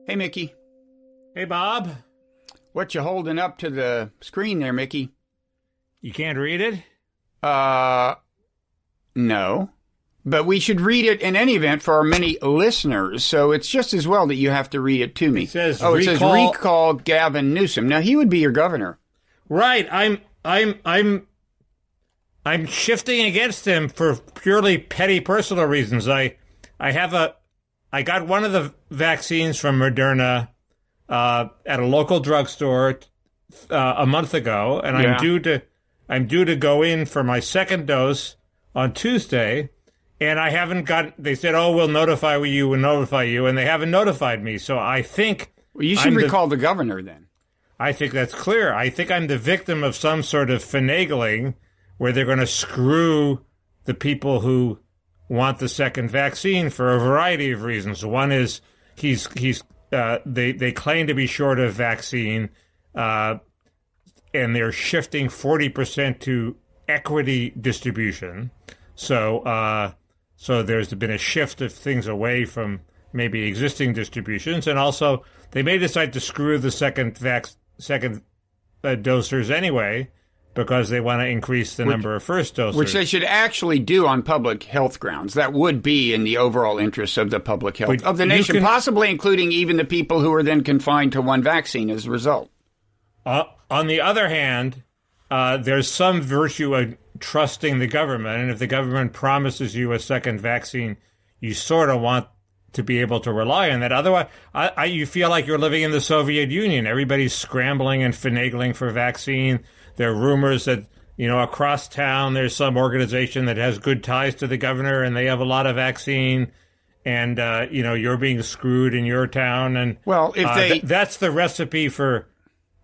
Hey, Mickey. Hey, Bob. What you holding up to the screen there, Mickey? You can't read it? No. But we should read it in any event for our many listeners, so it's just as well that you have to read it to me. It says it says recall Gavin Newsom. Now, he would be your governor. Right. I'm shifting against him for purely petty personal reasons. I got one of the vaccines from Moderna at a local drugstore a month ago, and I'm due to go in for my second dose on Tuesday, and I haven't got. They said, "Oh, we'll notify you, and they haven't notified me. So I think you should recall the governor then. I think that's clear. I think I'm the victim of some sort of finagling where they're going to screw the people who want the second vaccine for a variety of reasons. One is they claim to be short of vaccine, and they're shifting 40% to equity distribution. So there's been a shift of things away from maybe existing distributions, and also they may decide to screw the second dosers anyway, because they want to increase the number of first dosers. Which they should actually do on public health grounds. That would be in the overall interest of the public health of the nation, possibly including even the people who are then confined to one vaccine as a result. On the other hand, there's some virtue of trusting the government, and if the government promises you a second vaccine, you sort of want to be able to rely on that. Otherwise, you feel like you're living in the Soviet Union. Everybody's scrambling and finagling for vaccine. There are rumors that, across town there's some organization that has good ties to the governor and they have a lot of vaccine, and, you're being screwed in your town. And well, if that's the recipe for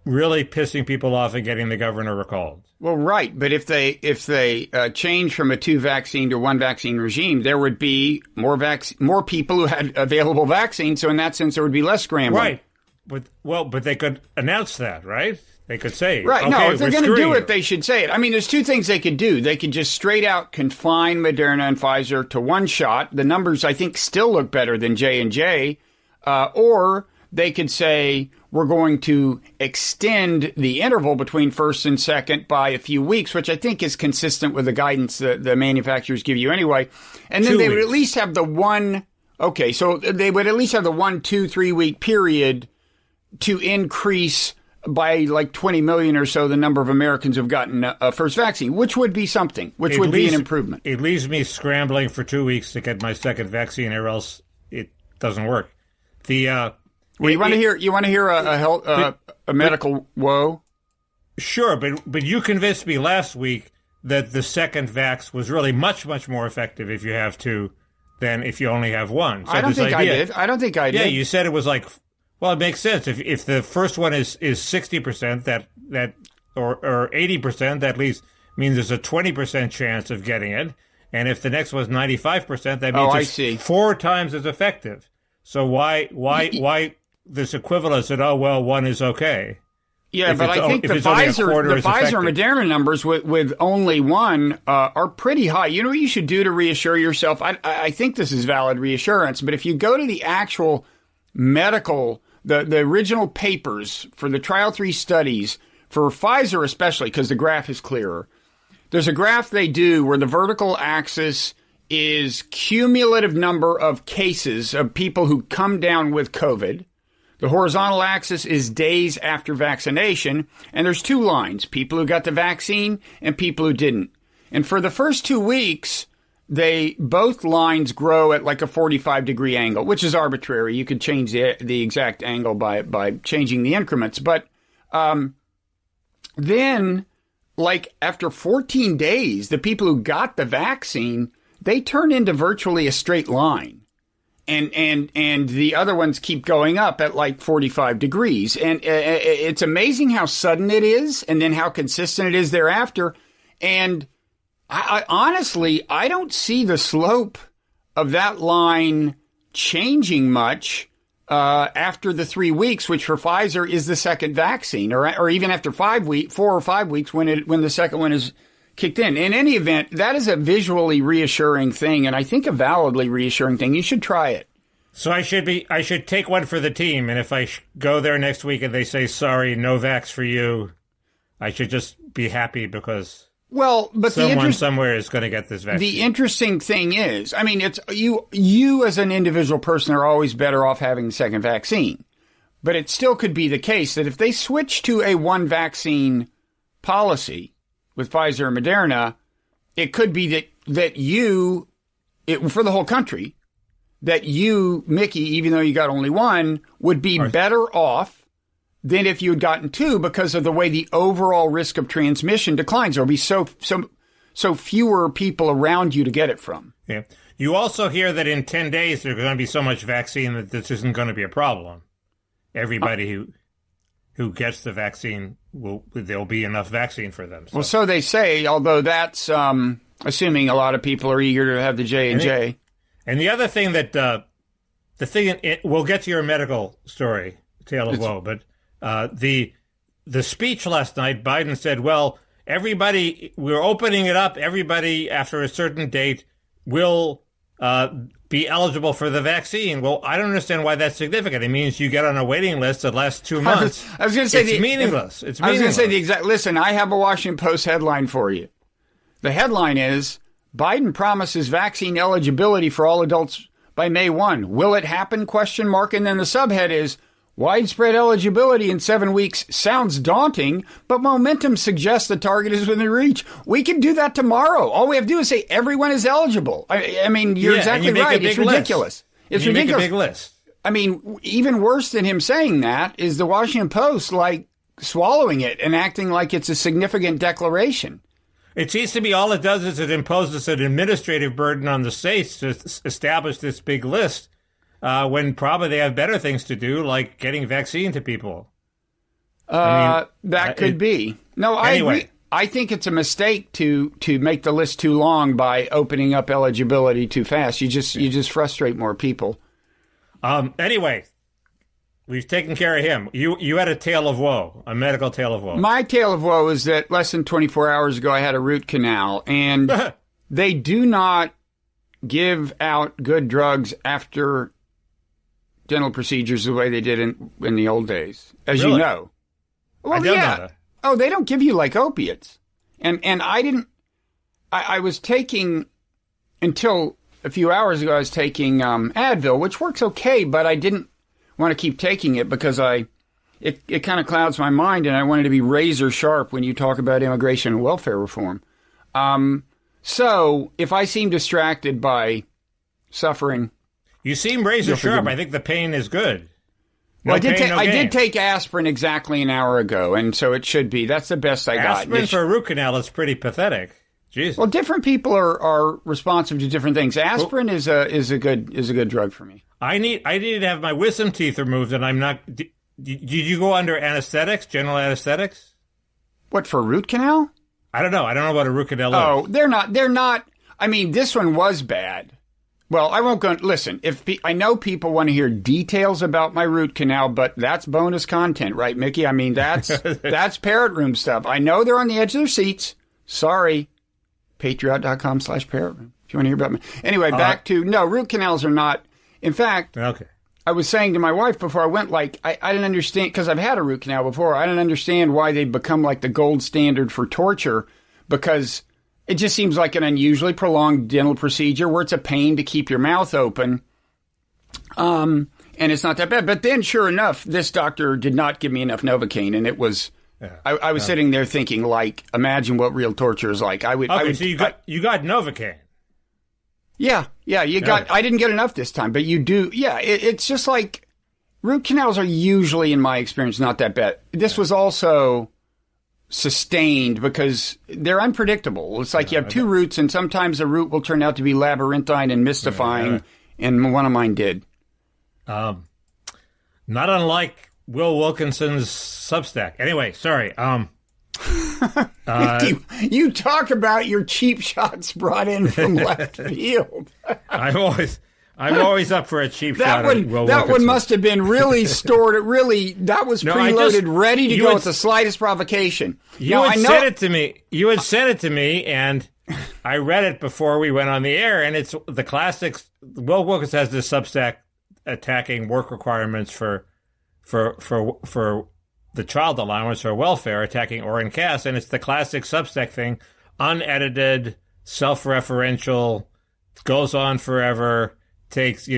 really pissing people off and getting the governor recalled. Well, right. But if they change from a 2-vaccine to 1-vaccine regime, there would be more people who had available vaccines. So in that sense, there would be less scrambling. Right. But they could announce that, right? They could say, right. Okay, no, if they're going to do you. it, they should say it. I mean, there's two things they could do. They could just straight out confine Moderna and Pfizer to one shot. The numbers, I think, still look better than J&J. Or they could say, we're going to extend the interval between first and second by a few weeks, which I think is consistent with the guidance that the manufacturers give you anyway. And then they would at least have the 1 2, 3 week period to increase by like 20 million or so the number of Americans who've gotten a first vaccine, which would be something, which would be an improvement. It leaves me scrambling for 2 weeks to get my second vaccine, or else it doesn't work. You want to hear a medical woe? Sure, but you convinced me last week that the second vax was really much, much more effective if you have two than if you only have one. So I don't think I did. Yeah, you said it was like, well, it makes sense. If the first one is 60%, that or 80%, that at least means there's a 20% chance of getting it. And if the next one's 95%, that means it's 4 times as effective. So why this equivalence that, one is okay? Yeah, but I think the Pfizer and Moderna numbers with only one are pretty high. You know what you should do to reassure yourself? I think this is valid reassurance, but if you go to the actual medical, the original papers for the trial 3 studies, for Pfizer especially, because the graph is clearer, there's a graph they do where the vertical axis is cumulative number of cases of people who come down with COVID. The horizontal axis is days after vaccination, and there's 2 lines, people who got the vaccine and people who didn't. And for the first 2 weeks, both lines grow at like a 45-degree angle, which is arbitrary. You could change the exact angle by changing the increments. But then, like after 14 days, the people who got the vaccine, they turn into virtually a straight line. And the other ones keep going up at like 45 degrees. And it's amazing how sudden it is and then how consistent it is thereafter. And I honestly, I don't see the slope of that line changing much after the 3 weeks, which for Pfizer is the second vaccine, or even after 4 or 5 weeks when the second one is kicked in. In any event, that is a visually reassuring thing, and I think a validly reassuring thing. You should try it. So I should take one for the team, and if I go there next week and they say, sorry, no vax for you, I should just be happy because someone somewhere is going to get this vaccine. The interesting thing is, I mean, it's you as an individual person are always better off having the second vaccine. But it still could be the case that if they switch to a one vaccine policy with Pfizer and Moderna, it could be that you, for the whole country, that you, Mickey, even though you got only one, would be better off than if you had gotten two because of the way the overall risk of transmission declines. There will be so fewer people around you to get it from. Yeah. You also hear that in 10 days there's going to be so much vaccine that this isn't going to be a problem. Everybody who gets the vaccine, there'll be enough vaccine for them. So. Well, so they say, although that's assuming a lot of people are eager to have the J&J. And the other thing that we'll get to your medical story, tale of woe, but the speech last night, Biden said, well, everybody, we're opening it up. Everybody after a certain date will be eligible for the vaccine. Well, I don't understand why that's significant. It means you get on a waiting list that lasts 2 months. I was going to say it's meaningless. It's meaningless. I was going to say the exact. Listen, I have a Washington Post headline for you. The headline is Biden promises vaccine eligibility for all adults by May 1. Will it happen? ? And then the subhead is widespread eligibility in 7 weeks sounds daunting, but momentum suggests the target is within reach. We can do that tomorrow. All we have to do is say everyone is eligible. I mean, you're exactly right. It's ridiculous. It's ridiculous. Make a big list. I mean, even worse than him saying that is the Washington Post like swallowing it and acting like it's a significant declaration. It seems to me all it does is it imposes an administrative burden on the states to establish this big list. When probably they have better things to do, like getting vaccine to people. That could be. No, anyway. I agree. I think it's a mistake to make the list too long by opening up eligibility too fast. You just frustrate more people. Anyway, we've taken care of him. You had a tale of woe, a medical tale of woe. My tale of woe is that less than 24 hours ago I had a root canal, and they do not give out good drugs after dental procedures the way they did in the old days, as you know. Well, I don't know that. Oh, they don't give you like opiates. And I was taking, until a few hours ago, I was taking Advil, which works okay, but I didn't want to keep taking it because it kind of clouds my mind, and I wanted to be razor sharp when you talk about immigration and welfare reform. So if I seem distracted by suffering, you seem razor sharp. I think the pain is good. I did take aspirin exactly an hour ago, and so it should be. That's the best I got. Aspirin for a root canal is pretty pathetic. Jesus. Well, different people are responsive to different things. Aspirin is a good drug for me. I needed to have my wisdom teeth removed, and I'm not. Did you go under anesthetics, general anesthetics? What, for a root canal? I don't know. I don't know what a root canal is. Oh, they're not. I mean, this one was bad. Well, I won't go. Listen, I know people want to hear details about my root canal, but that's bonus content, right, Mickey? I mean, that's Parrot Room stuff. I know they're on the edge of their seats. Sorry. Patreon.com/Parrot Room. If you want to hear about me. Anyway, back to, root canals are not. In fact, okay. I was saying to my wife before I went, like, I didn't understand, because I've had a root canal before. I didn't understand why they become like the gold standard for torture, because it just seems like an unusually prolonged dental procedure where it's a pain to keep your mouth open. And it's not that bad. But then, sure enough, this doctor did not give me enough Novocaine, and it was, I was sitting there thinking, like, imagine what real torture is like. So you got Novocaine. Yeah, I didn't get enough this time, but you do. Yeah, it's just like, root canals are usually, in my experience, not that bad. This was also sustained because they're unpredictable. It's like you have two roots, and sometimes a root will turn out to be labyrinthine and mystifying, and one of mine did. Not unlike Will Wilkinson's Substack. Anyway, sorry. You talk about your cheap shots brought in from left field. I'm I'm always up for a cheap shot. That one must have been really stored. That was preloaded, ready to go at the slightest provocation. You had sent it to me. You had sent it to me, and I read it before we went on the air. And it's the classics. Will Wilkins has this Substack attacking work requirements for the child allowance or welfare, attacking Orrin Cass, and it's the classic Substack thing, unedited, self-referential, goes on forever. Takes,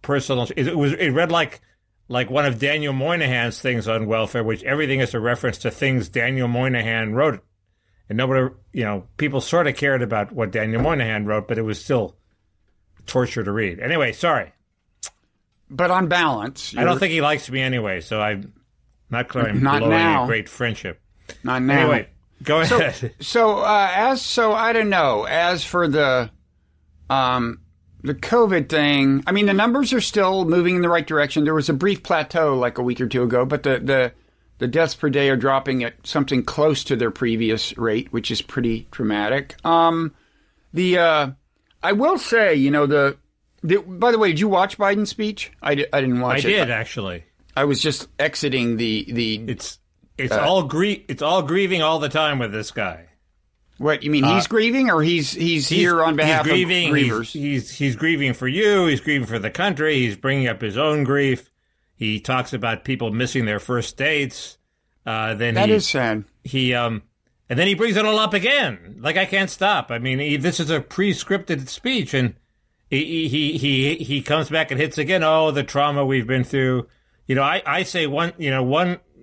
personal. It read like one of Daniel Moynihan's things on welfare, which everything is a reference to things Daniel Moynihan wrote, and nobody, people sort of cared about what Daniel Moynihan wrote, but it was still torture to read. Anyway, sorry. But on balance, I don't think he likes me anyway, so I'm not blowing a great friendship. Not now. Anyway, go ahead. So I don't know. As for the COVID thing, I mean, the numbers are still moving in the right direction. There was a brief plateau like a week or two ago, but the deaths per day are dropping at something close to their previous rate, which is pretty dramatic. I will say, by the way, did you watch Biden's speech? I didn't watch it. I did, actually. I was just exiting the. It's all grieving all the time with this guy. What you mean? He's grieving, or he's here on behalf of grievers? He's grieving for you. He's grieving for the country. He's bringing up his own grief. He talks about people missing their first dates. That is sad. And then he brings it all up again. Like, I can't stop. I mean, this is a pre-scripted speech, and he comes back and hits again. Oh, the trauma we've been through. I say one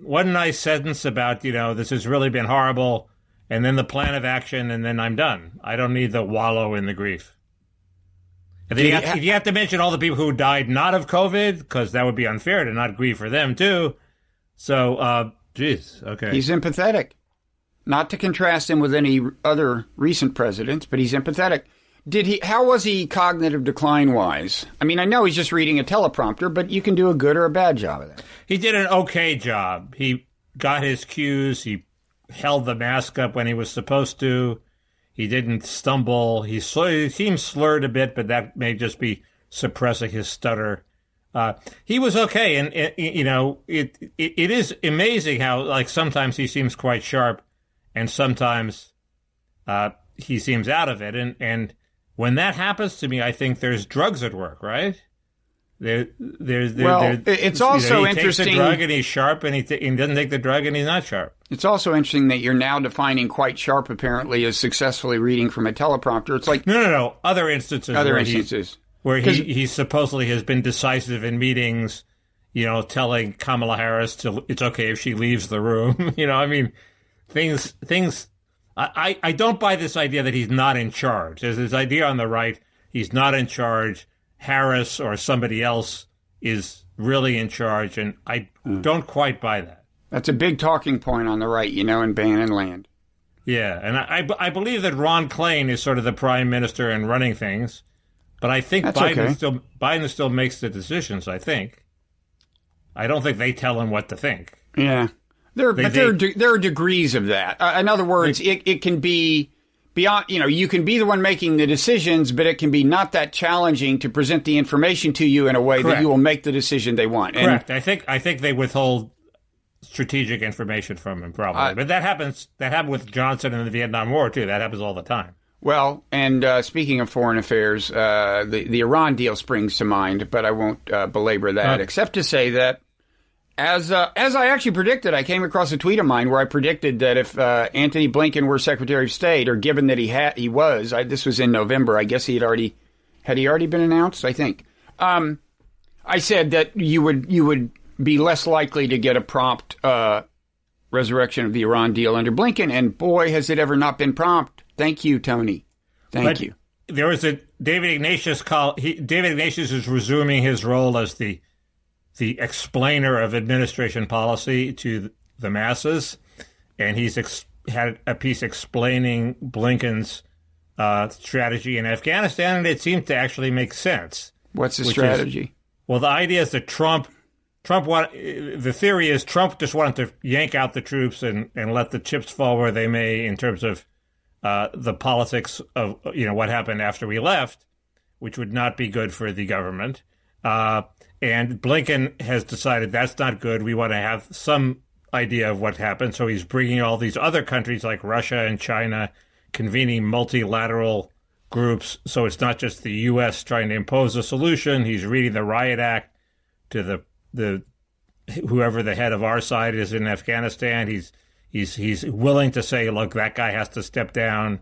nice sentence about this has really been horrible. And then the plan of action, and then I'm done. I don't need the wallow in the grief. And then you have to mention all the people who died not of COVID, because that would be unfair to not grieve for them, too. So, okay. He's empathetic. Not to contrast him with any other recent presidents, but he's empathetic. How was he cognitive decline-wise? I mean, I know he's just reading a teleprompter, but you can do a good or a bad job of that. He did an okay job. He got his cues. He held the mask up when he was supposed to. He didn't stumble. He seemed slurred a bit, but that may just be suppressing his stutter. He was okay, and it is amazing how, like, sometimes he seems quite sharp, and sometimes he seems out of it. And when that happens to me, I think there's drugs at work, right? It's also he interesting. He takes the drug and he's sharp, and he doesn't take the drug and he's not sharp. It's also interesting that you're now defining quite sharp, apparently, as successfully reading from a teleprompter. It's like no. Other instances. Where he supposedly has been decisive in meetings. Telling Kamala Harris it's okay if she leaves the room. I mean, things. I don't buy this idea that he's not in charge. There's this idea on the right, he's not in charge. Harris or somebody else is really in charge, and I don't quite buy that. That's a big talking point on the right, in Bannon land. Yeah, and I believe that Ron Klain is sort of the prime minister and running things, but I think Biden still makes the decisions, I think. I don't think they tell him what to think. Yeah. There are degrees of that. In other words, it can be beyond, you can be the one making the decisions, but it can be not that challenging to present the information to you in a way that you will make the decision they want. Correct. I think they withhold strategic information from him, probably. But that happened with Johnson in the Vietnam War, too. That happens all the time. Well, and speaking of foreign affairs, the Iran deal springs to mind, but I won't belabor that, except to say that as I actually predicted, I came across a tweet of mine where I predicted that if Antony Blinken were Secretary of State, or given that he was, this was in November, I guess had he already been announced? I think. I said that you would be less likely to get a prompt resurrection of the Iran deal under Blinken, and boy, has it ever not been prompt. Thank you, Tony. Thank you. There was a David Ignatius call. David Ignatius is resuming his role as the explainer of administration policy to the masses, and he's had a piece explaining Blinken's strategy in Afghanistan, and it seemed to actually make sense. What's the strategy? The idea is that the theory is Trump just wanted to yank out the troops and let the chips fall where they may in terms of the politics of what happened after we left. which would not be good for the government. And Blinken has decided that's not good. We want to have some idea of what happened. So he's bringing all these other countries like Russia and China, convening multilateral groups. So it's not just the U.S. trying to impose a solution. He's reading the Riot Act to the whoever the head of our side is in Afghanistan. He's willing to say, look, that guy has to step down.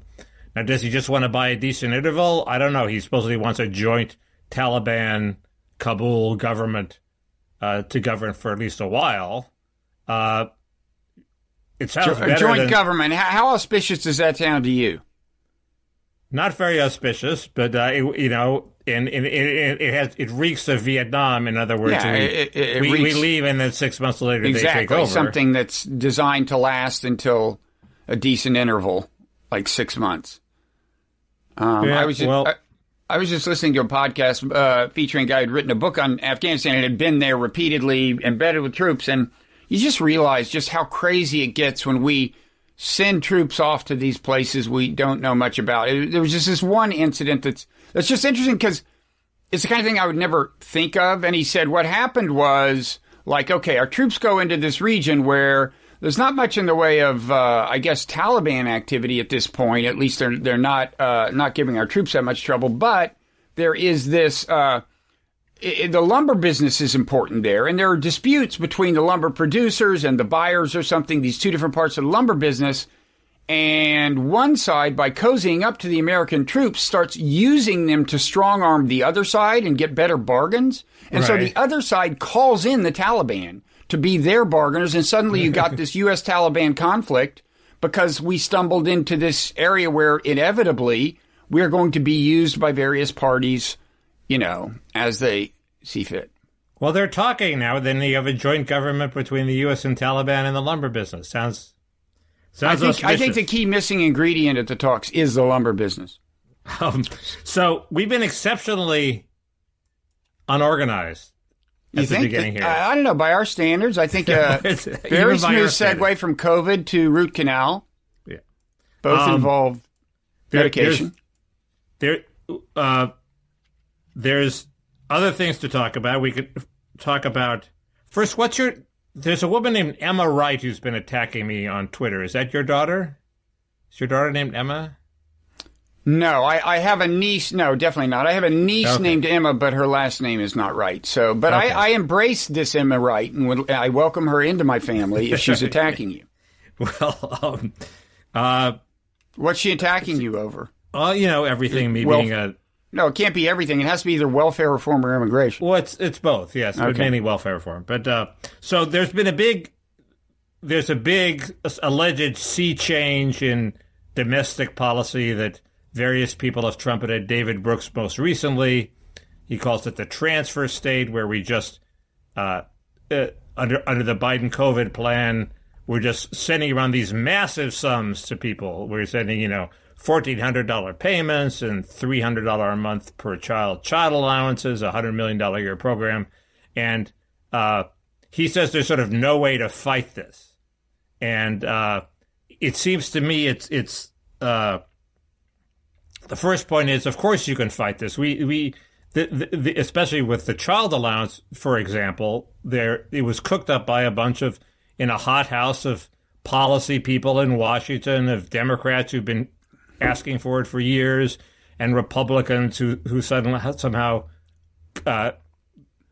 Now, does he just want to buy a decent interval? I don't know. He supposedly wants a joint Taliban Kabul government to govern for at least a while. It sounds better joint government. How auspicious does that sound to you? Not very auspicious, but it reeks of Vietnam. In other words, we leave and then 6 months later they take over. Something that's designed to last until a decent interval, like 6 months. I was just listening to a podcast featuring a guy who'd written a book on Afghanistan and had been there repeatedly, embedded with troops, and you just realize just how crazy it gets when we send troops off to these places we don't know much about. There was just this one incident that's just interesting because it's the kind of thing I would never think of. And he said what happened was, like, okay, our troops go into this region where there's not much in the way of, I guess, Taliban activity at this point. At least they're not giving our troops that much trouble. But there is this, the lumber business is important there. And there are disputes between the lumber producers and the buyers or something, these two different parts of the lumber business. And one side, by cozying up to the American troops, starts using them to strong arm the other side and get better bargains. And so the other side calls in the Taliban to be their bargainers, and suddenly you got this U.S.-Taliban conflict because we stumbled into this area where inevitably we're going to be used by various parties, as they see fit. Well, they're talking now. Then you have a joint government between the U.S. and Taliban in the lumber business. Sounds auspicious. I think the key missing ingredient at the talks is the lumber business. So we've been exceptionally unorganized. You think? I don't know. By our standards, I think very smooth segue from COVID to root canal. Yeah, both involve medication. There's other things to talk about. We could talk about first. There's a woman named Emma Wright who's been attacking me on Twitter. Is that your daughter? Is your daughter named Emma? No, I have a niece. No, definitely not. I have a niece named Emma, but her last name is not Wright. So, but I embrace this Emma Wright, and I welcome her into my family if she's attacking you. Well, what's she attacking you over? Everything. Being a no, it can't be everything. It has to be either welfare reform or immigration. Well, it's both. Yes, but mainly welfare reform. But so there's a big alleged sea change in domestic policy that various people have trumpeted. David Brooks most recently. He calls it the transfer state, where we just, under the Biden COVID plan, we're just sending around these massive sums to people. We're sending, $1,400 payments and $300 a month per child allowances, a $100 million a year program. And he says there's sort of no way to fight this. And it seems to me it's the first point is, of course, you can fight this. Especially with the child allowance, for example, it was cooked up by a bunch of, in a hothouse of policy people in Washington, of Democrats who've been asking for it for years, and Republicans who suddenly somehow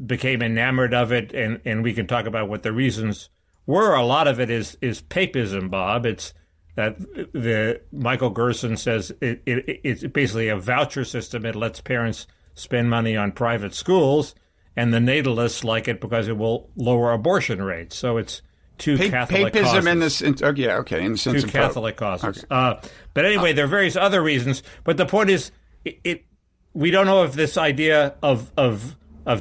became enamored of it. And we can talk about what the reasons were. A lot of it is papism, Bob. It's that the Michael Gerson says it's basically a voucher system. It lets parents spend money on private schools, and the natalists like it because it will lower abortion rates. So it's two Catholic papism causes. In this, in the sense two of Catholic causes. Okay. But anyway, there are various other reasons. But the point is, we don't know if this idea of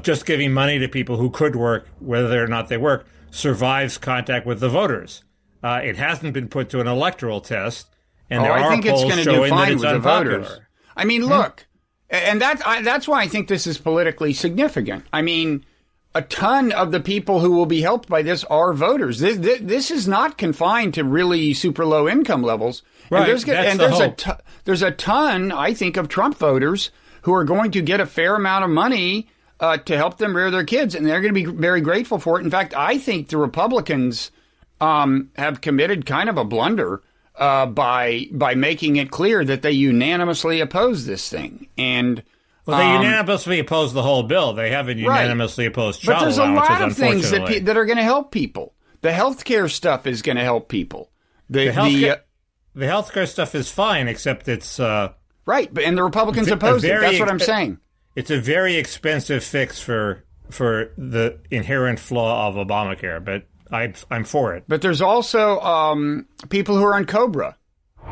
just giving money to people who could work, whether or not they work, survives contact with the voters. It hasn't been put to an electoral test, and there are polls showing that it's unpopular. Voters. I mean, look, and that's why I think this is politically significant. I mean, a ton of the people who will be helped by this are voters. This is not confined to really super low income levels. Right. And there's a ton, I think, of Trump voters who are going to get a fair amount of money to help them rear their kids, and they're going to be very grateful for it. In fact, I think the Republicans have committed kind of a blunder by making it clear that they unanimously oppose this thing. And well, they unanimously oppose the whole bill. They haven't unanimously opposed child allowances, but there's a lot of things that are going to help people. The healthcare stuff is going to help people. The healthcare stuff is fine, except it's right. But and the Republicans oppose it. That's what I'm saying. It's a very expensive fix for the inherent flaw of Obamacare, but I'm for it. But there's also people who are on COBRA,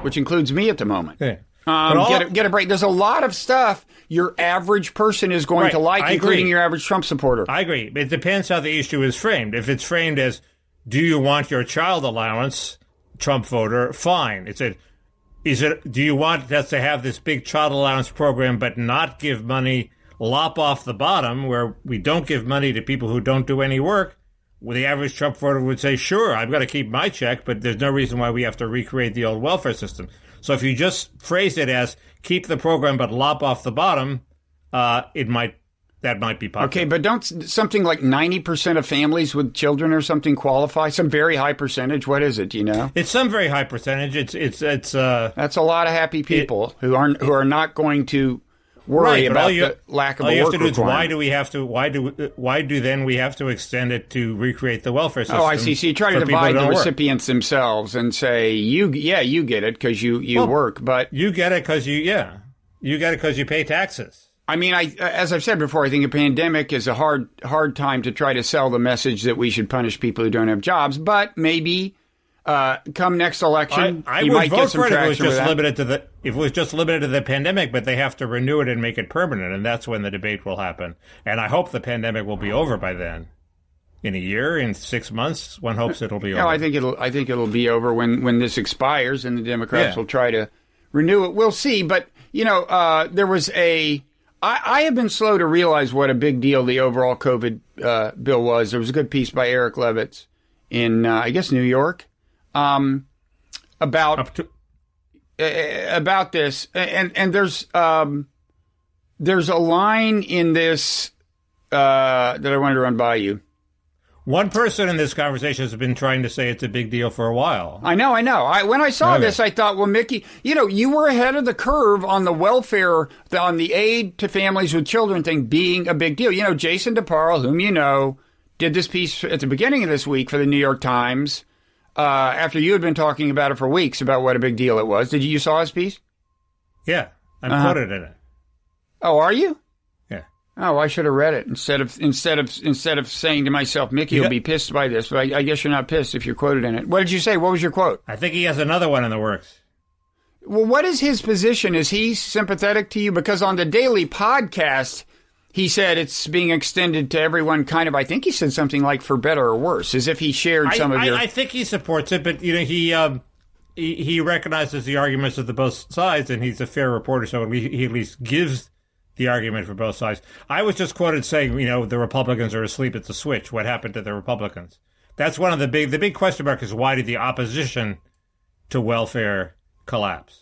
which includes me at the moment. Yeah. Get a break. There's a lot of stuff your average person is going to like, including your average Trump supporter. I agree. It depends how the issue is framed. If it's framed as, do you want your child allowance, Trump voter, fine. Do you want us to have this big child allowance program but not give money, lop off the bottom, where we don't give money to people who don't do any work? Well, the average Trump voter would say, sure, I've got to keep my check, but there's no reason why we have to recreate the old welfare system. So if you just phrase it as keep the program but lop off the bottom, that might be popular. Okay, but don't something like 90% of families with children or something qualify? Some very high percentage? What is it? Do you know? It's some very high percentage. It's that's a lot of happy people who are not going to worry about the lack of a work requirement. All you have to do is why do then we have to extend it to recreate the welfare system? Oh, I see. So you try to divide the recipients themselves and say, you get it because you work, but you get it because you pay taxes. I mean, as I've said before, I think a pandemic is a hard time to try to sell the message that we should punish people who don't have jobs. But maybe come next election, I would vote for it if it was just limited to the pandemic. But they have to renew it and make it permanent, and that's when the debate will happen. And I hope the pandemic will be over by then. In a year, in 6 months, one hopes it'll be over. No, I think it'll be over when this expires, and the Democrats will try to renew it. We'll see. But there was I have been slow to realize what a big deal the overall COVID bill was. There was a good piece by Eric Levitz in, I guess, New York about this. And there's a line in this that I wanted to run by you. One person in this conversation has been trying to say it's a big deal for a while. I know. When I saw this, I thought, well, Mickey, you were ahead of the curve on the welfare, on the aid to families with children thing being a big deal. Jason DeParle, whom you know, did this piece at the beginning of this week for the New York Times after you had been talking about it for weeks about what a big deal it was. You saw his piece? Yeah, I'm quoted in it. Oh, are you? Yeah. Oh, I should have read it instead of saying to myself, Mickey will be pissed by this. But I guess you're not pissed if you're quoted in it. What did you say? What was your quote? I think he has another one in the works. Well, what is his position? Is he sympathetic to you? Because on the daily podcast, he said it's being extended to everyone kind of, I think he said something like for better or worse, as if he shared some of your... I think he supports it, but, he recognizes the arguments of the both sides, and he's a fair reporter, so he at least gives the argument for both sides. I was just quoted saying, the Republicans are asleep at the switch. What happened to the Republicans? That's one of the big question mark is why did the opposition to welfare collapse?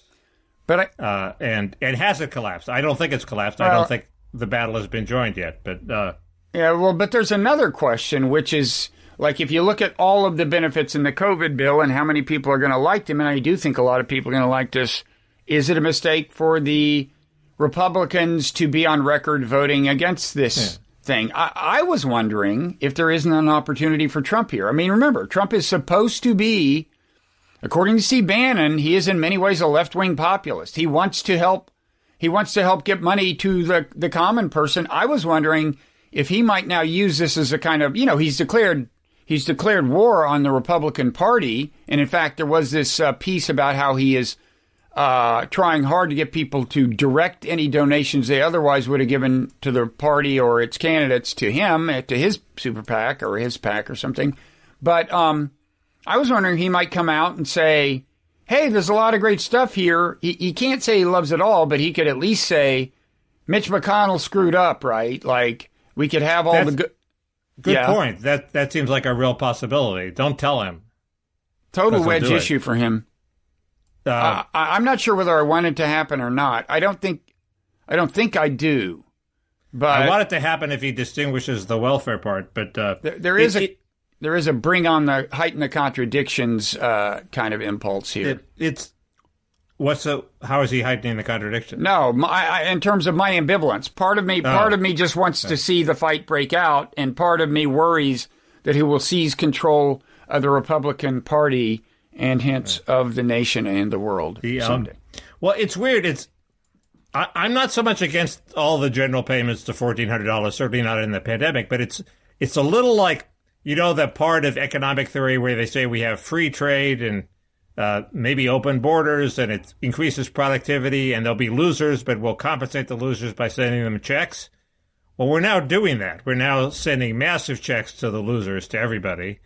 But and has it collapsed? I don't think it's collapsed. I don't think the battle has been joined yet. But but there's another question, which is like if you look at all of the benefits in the COVID bill and how many people are going to like them, and I do think a lot of people are going to like this. Is it a mistake for the Republicans to be on record voting against this thing? I was wondering if there isn't an opportunity for Trump here. I mean, remember, Trump is supposed to be, according to Steve Bannon, he is in many ways a left-wing populist. He wants to help get money to the common person. I was wondering if he might now use this as a kind of, he's declared war on the Republican Party. And in fact, there was this piece about how he is trying hard to get people to direct any donations they otherwise would have given to the party or its candidates to him, to his super PAC or his PAC or something. But I was wondering if he might come out and say, hey, there's a lot of great stuff here. He can't say he loves it all, but he could at least say, Mitch McConnell screwed up, right? Like, we could have all the good... Good point. That seems like a real possibility. Don't tell him. Total wedge issue for him. I'm not sure whether I want it to happen or not. I don't think I don't think I do. But I want it to happen if he distinguishes the welfare part. But there is a bring on the heighten the contradictions kind of impulse here. How is he heightening the contradiction? No, in terms of my ambivalence, part of me just wants to see the fight break out, and part of me worries that he will seize control of the Republican Party and hence of the nation and the world someday. Well, it's weird. I'm not so much against all the general payments to $1,400, certainly not in the pandemic, but it's a little like, that part of economic theory where they say we have free trade and maybe open borders, and it increases productivity, and there'll be losers, but we'll compensate the losers by sending them checks. Well, we're now doing that. We're now sending massive checks to the losers, to everybody.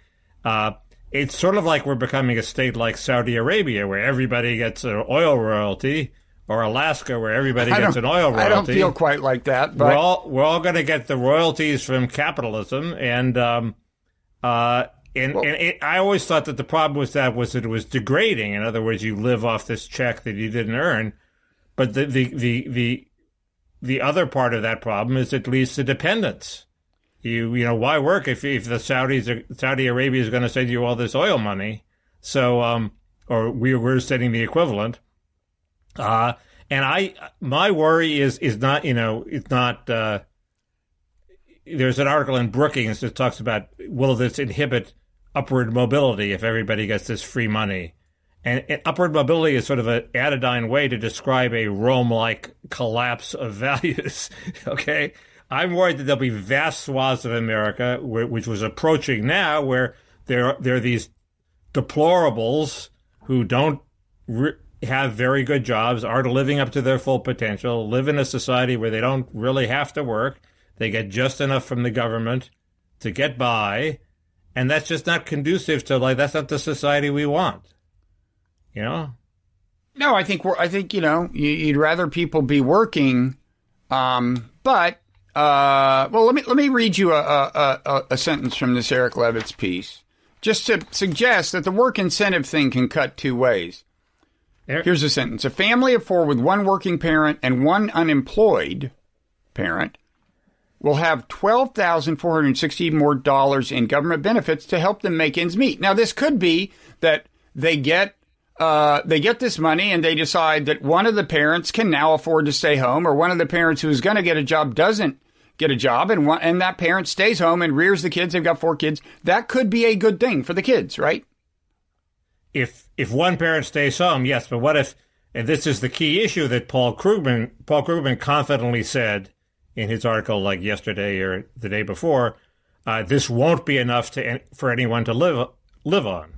It's sort of like we're becoming a state like Saudi Arabia, where everybody gets an oil royalty, or Alaska, where everybody gets an oil royalty. I don't feel quite like that. But we're all going to get the royalties from capitalism, and I always thought that the problem was that it was degrading. In other words, you live off this check that you didn't earn. But the other part of that problem is it leads to dependence. Why work if the Saudi Arabia is going to send you all this oil money? So or we're sending the equivalent. And my worry is not, it's not. There's an article in Brookings that talks about, will this inhibit upward mobility if everybody gets this free money? And upward mobility is sort of an anodyne way to describe a Rome-like collapse of values. Okay, I'm worried that there'll be vast swaths of America, which was approaching now, where there are these deplorables who don't have very good jobs, aren't living up to their full potential, live in a society where they don't really have to work. They get just enough from the government to get by, and that's just not conducive to, that's not the society we want. No, I think you'd rather people be working, but let me read you a sentence from this Eric Levitt's piece, just to suggest that the work incentive thing can cut two ways. Here's a sentence: a family of four with one working parent and one unemployed parent will have $12,460 more in government benefits to help them make ends meet. Now, this could be that they get this money and they decide that one of the parents can now afford to stay home, or one of the parents who's going to get a job doesn't get a job, and that parent stays home and rears the kids. They've got 4 kids. That could be a good thing for the kids, right? If one parent stays home, yes, but what if, and this is the key issue that Paul Krugman confidently said in his article like yesterday or the day before, this won't be enough for anyone to live on.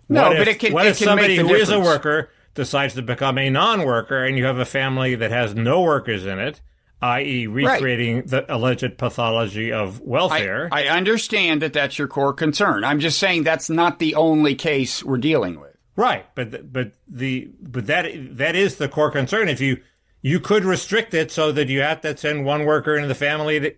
What if somebody who is a worker decides to become a non-worker, and you have a family that has no workers in it, i.e. recreating the alleged pathology of welfare? I understand that that's your core concern. I'm just saying that's not the only case we're dealing with. Right, but that is the core concern. If you could restrict it so that you have to send one worker into the family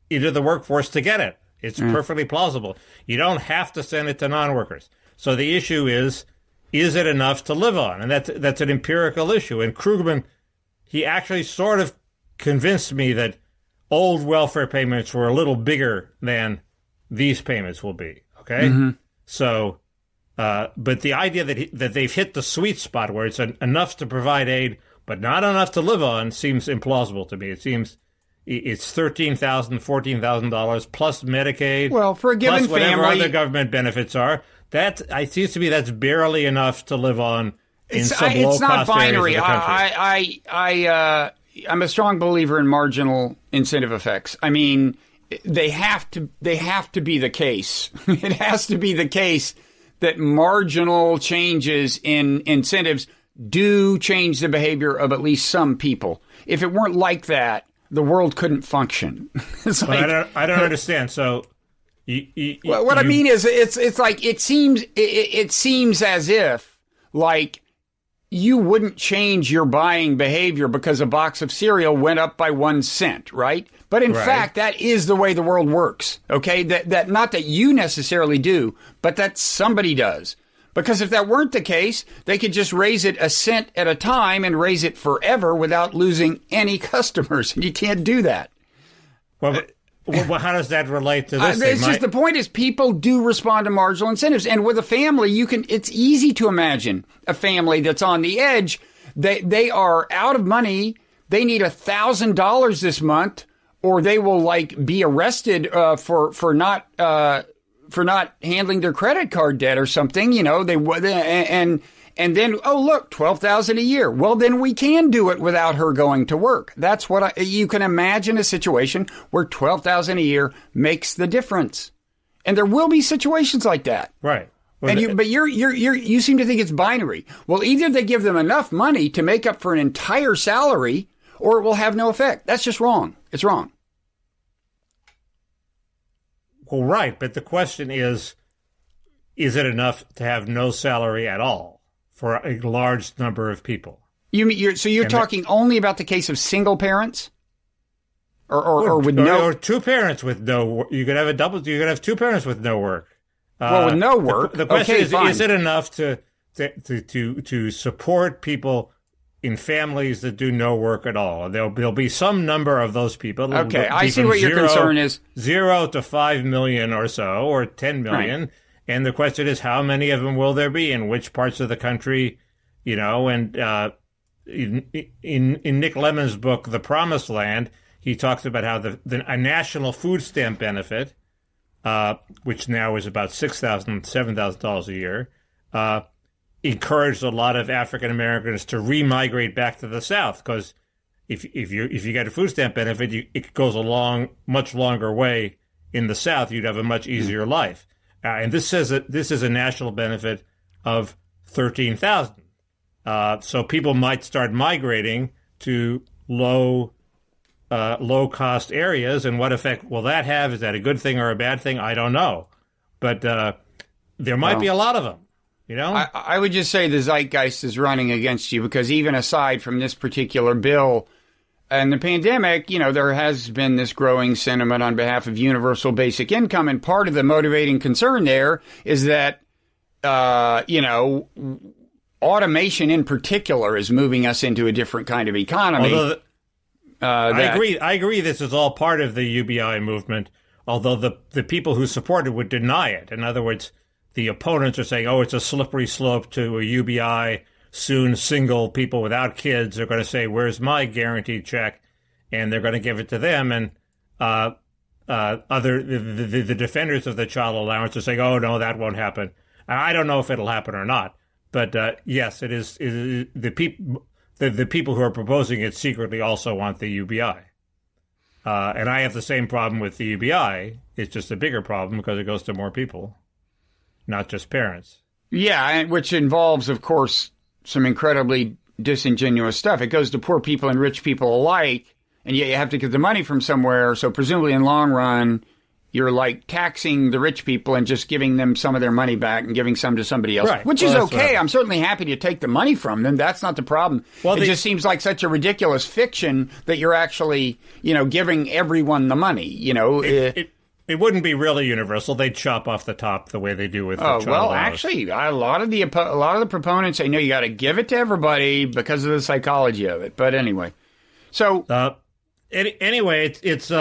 into the workforce to get it. It's perfectly plausible. You don't have to send it to non-workers. So the issue is it enough to live on? And that's an empirical issue. And Krugman, he actually sort of convinced me that old welfare payments were a little bigger than these payments will be. Okay? Mm-hmm. So, but the idea that they've hit the sweet spot where it's enough to provide aid, but not enough to live on, seems implausible to me. It seems it's $13,000, $14,000 plus Medicaid. Well, for a given plus whatever family, other government benefits are. It seems to me that's barely enough to live on in some low-cost areas of the country. I'm a strong believer in marginal incentive effects. I mean, they have to be the case. It has to be the case that marginal changes in incentives do change the behavior of at least some people. If it weren't like that, the world couldn't function. I don't understand. So, I mean is it's like it seems as if like you wouldn't change your buying behavior because a box of cereal went up by 1 cent, right? But in fact, that is the way the world works. Okay, that not that you necessarily do, but that somebody does. Because if that weren't the case, they could just raise it a cent at a time and raise it forever without losing any customers. And you can't do that. Well, how does that relate to this? It's just the point is people do respond to marginal incentives. And with a family, it's easy to imagine a family that's on the edge. They are out of money. They need $1,000 this month, or they will be arrested for not handling their credit card debt or something. And then, oh, look, $12,000 a year. Well, then we can do it without her going to work. That's what you can imagine a situation where $12,000 a year makes the difference. And there will be situations like that. Right. Well, and you seem to think it's binary. Well, either they give them enough money to make up for an entire salary, or it will have no effect. That's just wrong. It's wrong. Well, right. But the question is it enough to have no salary at all for a large number of people? You're talking only about the case of single parents? Or with no... Or two parents with no... You could have you could have two parents with no work. Well, with no work. The question fine. Is it enough to support people in families that do no work at all? There'll be some number of those people. Okay, I see what your concern is. 0 to 5 million or so, or 10 million. Right. And the question is, how many of them will there be in which parts of the country? And in Nick Lemon's book, The Promised Land, he talks about how a national food stamp benefit, which now is about $6,000, $7,000 a year, encouraged a lot of African Americans to remigrate back to the South, because if you get a food stamp benefit, it goes a much longer way in the South. You'd have a much easier life. And this says that this is a national benefit of $13,000. So people might start migrating to low cost areas. And what effect will that have? Is that a good thing or a bad thing? I don't know. But there might be a lot of them. I would just say the zeitgeist is running against you, because even aside from this particular bill and the pandemic, there has been this growing sentiment on behalf of universal basic income. And part of the motivating concern there is that, automation in particular is moving us into a different kind of economy. I agree this is all part of the UBI movement, although the people who support it would deny it. In other words, the opponents are saying, it's a slippery slope to a UBI. Soon single people without kids are going to say, where's my guaranteed check? And they're going to give it to them. And the defenders of the child allowance are saying, oh, no, that won't happen. I don't know if it'll happen or not. But yes, it is the people who are proposing it secretly also want the UBI. And I have the same problem with the UBI. It's just a bigger problem because it goes to more people, not just parents. Yeah, which involves, of course, some incredibly disingenuous stuff. It goes to poor people and rich people alike, and yet you have to get the money from somewhere. So presumably in the long run, you're taxing the rich people and just giving them some of their money back and giving some to somebody else, right. Which is okay. I'm certainly happy to take the money from them. That's not the problem. Well, it just seems like such a ridiculous fiction that you're actually, giving everyone the money. It wouldn't be really universal. They'd chop off the top the way they do with the child allowance. Actually, a lot of the proponents say, no, you got to give it to everybody because of the psychology of it. But anyway, so anyway, it's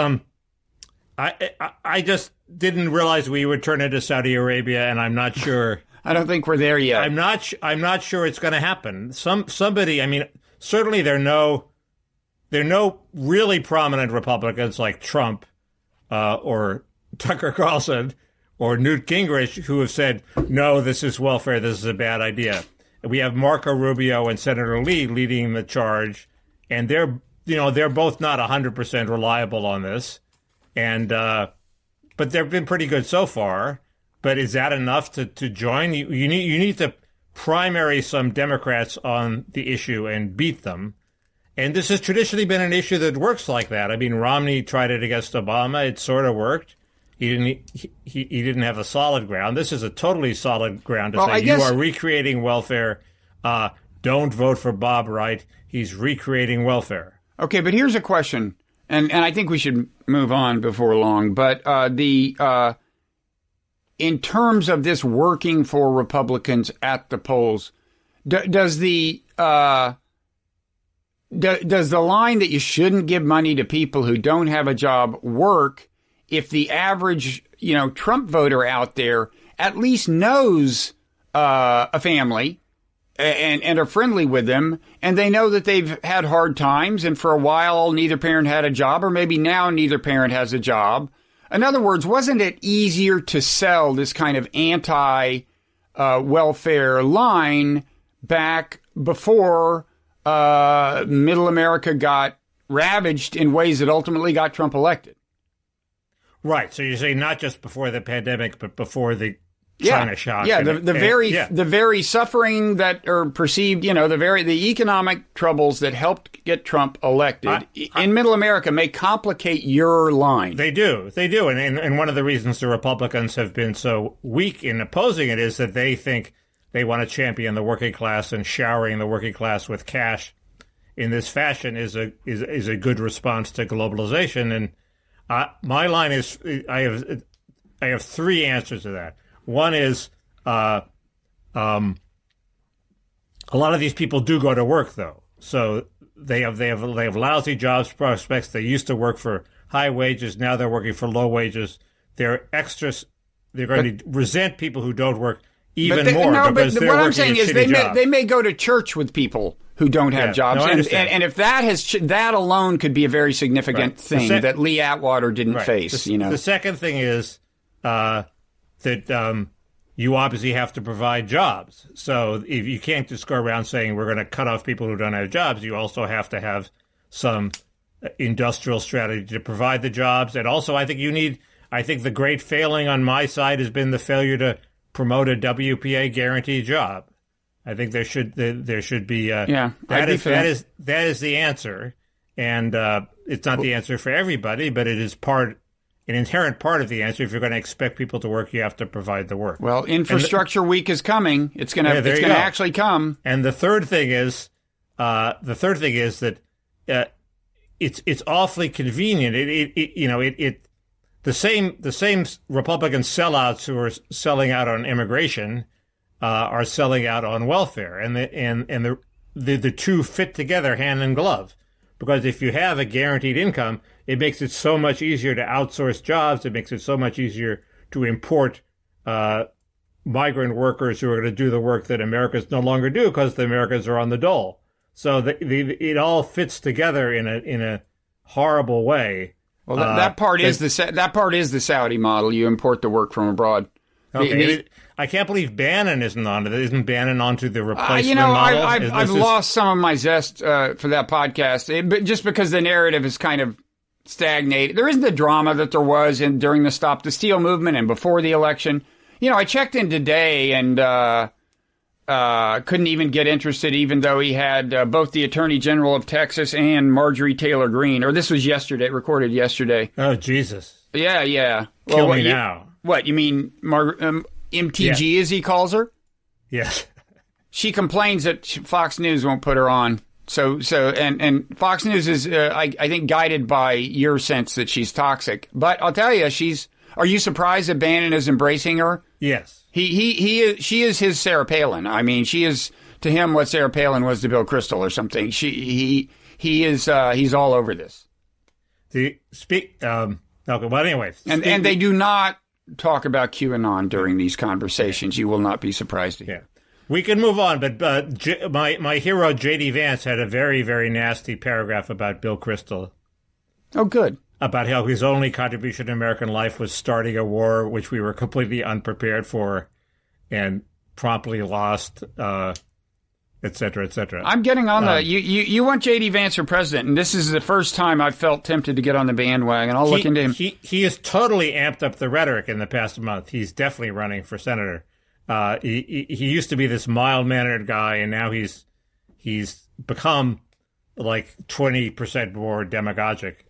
I just didn't realize we would turn into Saudi Arabia, and I'm not sure. I don't think we're there yet. I'm not sure it's going to happen. Somebody. I mean, certainly there are no really prominent Republicans like Trump or Tucker Carlson or Newt Gingrich who have said, no, this is welfare, this is a bad idea. We have Marco Rubio and Senator Lee leading the charge, and they're both not 100% reliable on this, and but they've been pretty good so far. But is that enough to join? You need to primary some Democrats on the issue and beat them. And this has traditionally been an issue that works like that. I mean, Romney tried it against Obama. It sort of worked. He didn't have a solid ground. This is a totally solid ground to say, you are recreating welfare. Don't vote for Bob Wright. He's recreating welfare. Okay, but here's a question, and I think we should move on before long. But in terms of this working for Republicans at the polls, does the line that you shouldn't give money to people who don't have a job work if the average, Trump voter out there at least knows a family and are friendly with them, and they know that they've had hard times, and for a while neither parent had a job, or maybe now neither parent has a job. In other words, wasn't it easier to sell this kind of anti-welfare line back before middle America got ravaged in ways that ultimately got Trump elected? Right. So you say not just before the pandemic, but before the China shock. Yeah, the very suffering that are perceived, the economic troubles that helped get Trump elected in middle America may complicate your line. They do. And one of the reasons the Republicans have been so weak in opposing it is that they think they want to champion the working class, and showering the working class with cash in this fashion is a good response to globalization. And my line is, I have three answers to that. One is a lot of these people do go to work, though. So they have lousy jobs prospects. They used to work for high wages. Now they're working for low wages. They're extras. They're going to resent people who don't work even more because they're what I'm working saying is they may go to church with people who don't have jobs. No, and if that alone could be a very significant thing that Lee Atwater didn't face. The second thing is that you obviously have to provide jobs. So if you can't just go around saying we're going to cut off people who don't have jobs, you also have to have some industrial strategy to provide the jobs. And also, I think the great failing on my side has been the failure to promote a WPA guaranteed job. I think there should be that is the answer, and it's not the answer for everybody, but it is an inherent part of the answer. If you're going to expect people to work, you have to provide the work. Well, infrastructure week is coming. It's going to actually come. And the third thing is that it's awfully convenient. The same Republican sellouts who are selling out on immigration are selling out on welfare, and the two fit together hand in glove. Because if you have a guaranteed income, it makes it so much easier to outsource jobs. It makes it so much easier to import migrant workers who are going to do the work that Americans no longer do because the Americans are on the dole. So it all fits together in a horrible way. Well, that part is the Saudi model. You import the work from abroad. Okay. I can't believe Bannon isn't on it. Isn't Bannon onto the replacement model? I've lost some of my zest for that podcast, but just because the narrative is kind of stagnated. There isn't the drama that there was during the Stop the Steal movement and before the election. I checked in today and couldn't even get interested, even though he had both the Attorney General of Texas and Marjorie Taylor Greene. Or this was recorded yesterday. Oh, Jesus. Yeah. Kill me now. What, you mean MTG, as he calls her? Yes. She complains that Fox News won't put her on. So and Fox News is, I think, guided by your sense that she's toxic. But I'll tell you, are you surprised that Bannon is embracing her? Yes. She is his Sarah Palin. I mean, she is to him what Sarah Palin was to Bill Kristol or something. He's all over this. Okay. Well, anyway. And they do not talk about QAnon during these conversations. You will not be surprised to hear. Yeah. We can move on, but my hero, J.D. Vance, had a very, very nasty paragraph about Bill Kristol. Oh, good. About how his only contribution to American life was starting a war which we were completely unprepared for and promptly lost, et cetera, et cetera. I'm getting on the... You want J.D. Vance for president, and this is the first time I've felt tempted to get on the bandwagon. I'll look into him. He has totally amped up the rhetoric in the past month. He's definitely running for senator. He used to be this mild-mannered guy, and now he's become like 20% more demagogic.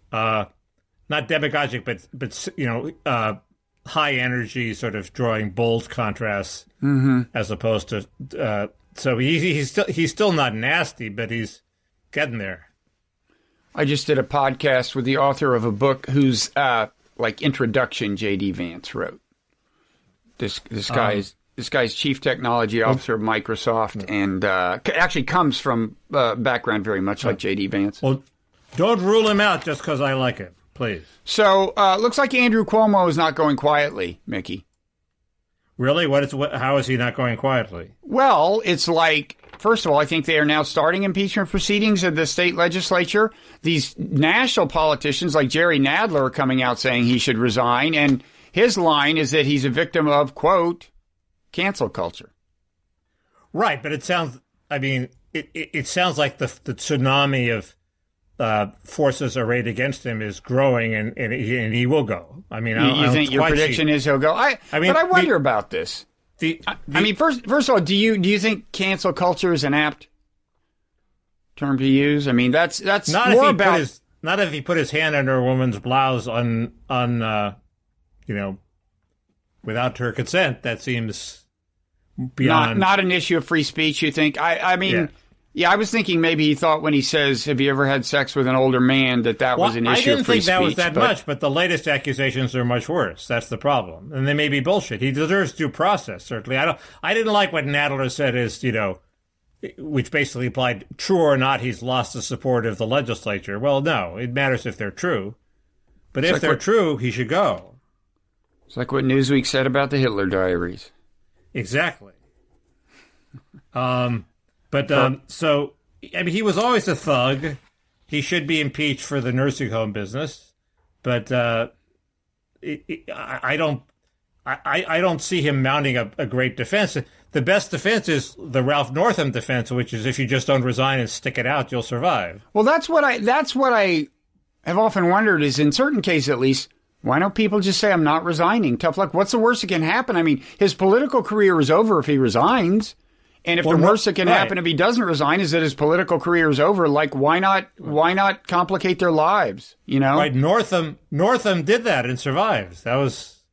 Not demagogic, but high energy, sort of drawing bold contrasts, as opposed to. So he's still not nasty, but he's getting there. I just did a podcast with the author of a book whose introduction J.D. Vance wrote. This guy's chief technology officer of Microsoft, and actually comes from a background very much like J.D. Vance. Well, don't rule him out just because I like him, please. So, looks like Andrew Cuomo is not going quietly, Mickey. Really? How is he not going quietly? Well, it's like, first of all, I think they are now starting impeachment proceedings at the state legislature. These national politicians like Jerry Nadler are coming out saying he should resign, and his line is that he's a victim of, quote, cancel culture. Right, but it sounds like the tsunami of forces arrayed against him is growing, and he will go. I mean, you think your prediction is he'll go? But I wonder about this. First of all, do you think cancel culture is an apt term to use? I mean, that's not more if about not if he put his hand under a woman's blouse on without her consent. That seems beyond not an issue of free speech. You think? Yeah, I was thinking maybe he thought when he says, "Have you ever had sex with an older man?" that was an issue of free speech. I didn't think that was that much, but the latest accusations are much worse. That's the problem, and they may be bullshit. He deserves due process. Certainly, I didn't like what Nadler said. Which basically implied, true or not, he's lost the support of the legislature. Well, no, it matters if they're true, but if they're true, he should go. It's like what Newsweek said about the Hitler Diaries. Exactly. So, I mean, he was always a thug. He should be impeached for the nursing home business, but I don't see him mounting a great defense. The best defense is the Ralph Northam defense, which is if you just don't resign and stick it out, you'll survive. Well, that's what I have often wondered is, in certain cases at least, why don't people just say, I'm not resigning? Tough luck. What's the worst that can happen? I mean, his political career is over if he resigns. And if the worst that can happen if he doesn't resign is that his political career is over, like, why not complicate their lives, Right. Northam did that and survived. That was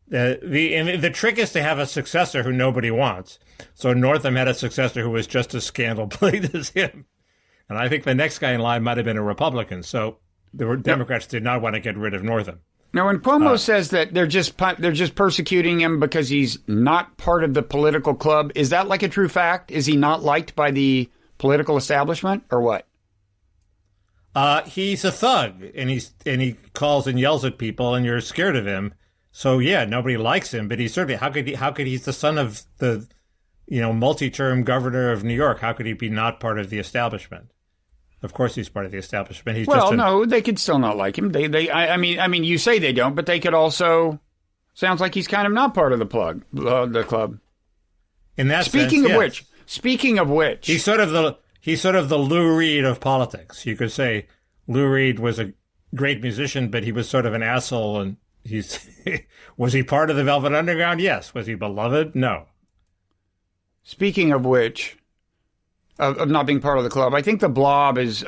the trick is to have a successor who nobody wants. So Northam had a successor who was just as scandal-plagued as him. And I think the next guy in line might have been a Republican. So the Democrats did not want to get rid of Northam. Now, when Cuomo says that they're just persecuting him because he's not part of the political club, is that like a true fact? Is he not liked by the political establishment, or what? He's a thug, and he calls and yells at people, and you're scared of him. So yeah, nobody likes him, but he's certainly how could he's the son of the multi-term governor of New York? How could he be not part of the establishment? Of course, he's part of the establishment. No, they could still not like him. I mean, you say they don't, but they could also. Sounds like he's kind of not part of the club. In that speaking of which, he's sort of the Lou Reed of politics. You could say Lou Reed was a great musician, but he was sort of an asshole. And was he part of the Velvet Underground? Yes. Was he beloved? No. Speaking of which. Of not being part of the club. I think the Blob is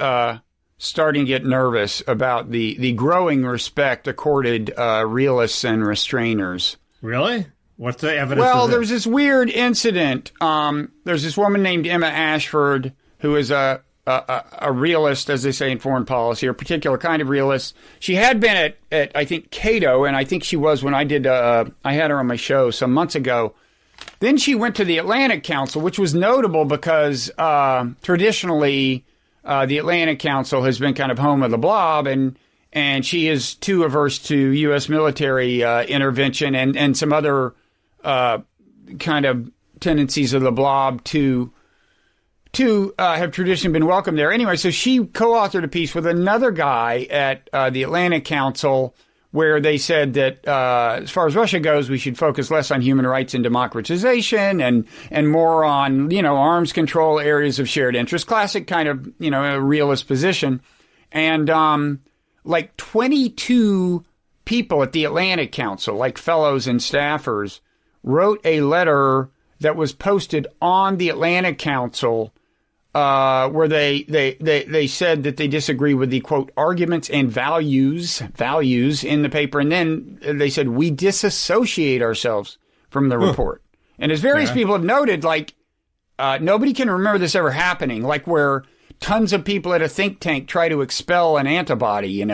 starting to get nervous about the growing respect accorded realists and restrainers. Really? What's the evidence? Well, there's this weird incident. There's this woman named Emma Ashford who is a realist, as they say in foreign policy, or a particular kind of realist. She had been at I think Cato, and I think she was when I had her on my show some months ago. Then she went to the Atlantic Council, which was notable because traditionally the Atlantic Council has been kind of home of the Blob, and she is too averse to U.S. military intervention and some other kind of tendencies of the Blob to have traditionally been welcome there. Anyway, so she co-authored a piece with another guy at the Atlantic Council where they said that as far as Russia goes, we should focus less on human rights and democratization and more on, arms control, areas of shared interest. Classic kind of, a realist position. And like 22 people at the Atlantic Council, like fellows and staffers, wrote a letter that was posted on the Atlantic Council where they said that they disagree with the, quote, arguments and values in the paper. And then they said, we disassociate ourselves from the report. And as various people have noted, like, nobody can remember this ever happening, like where tons of people at a think tank try to expel an antibody, in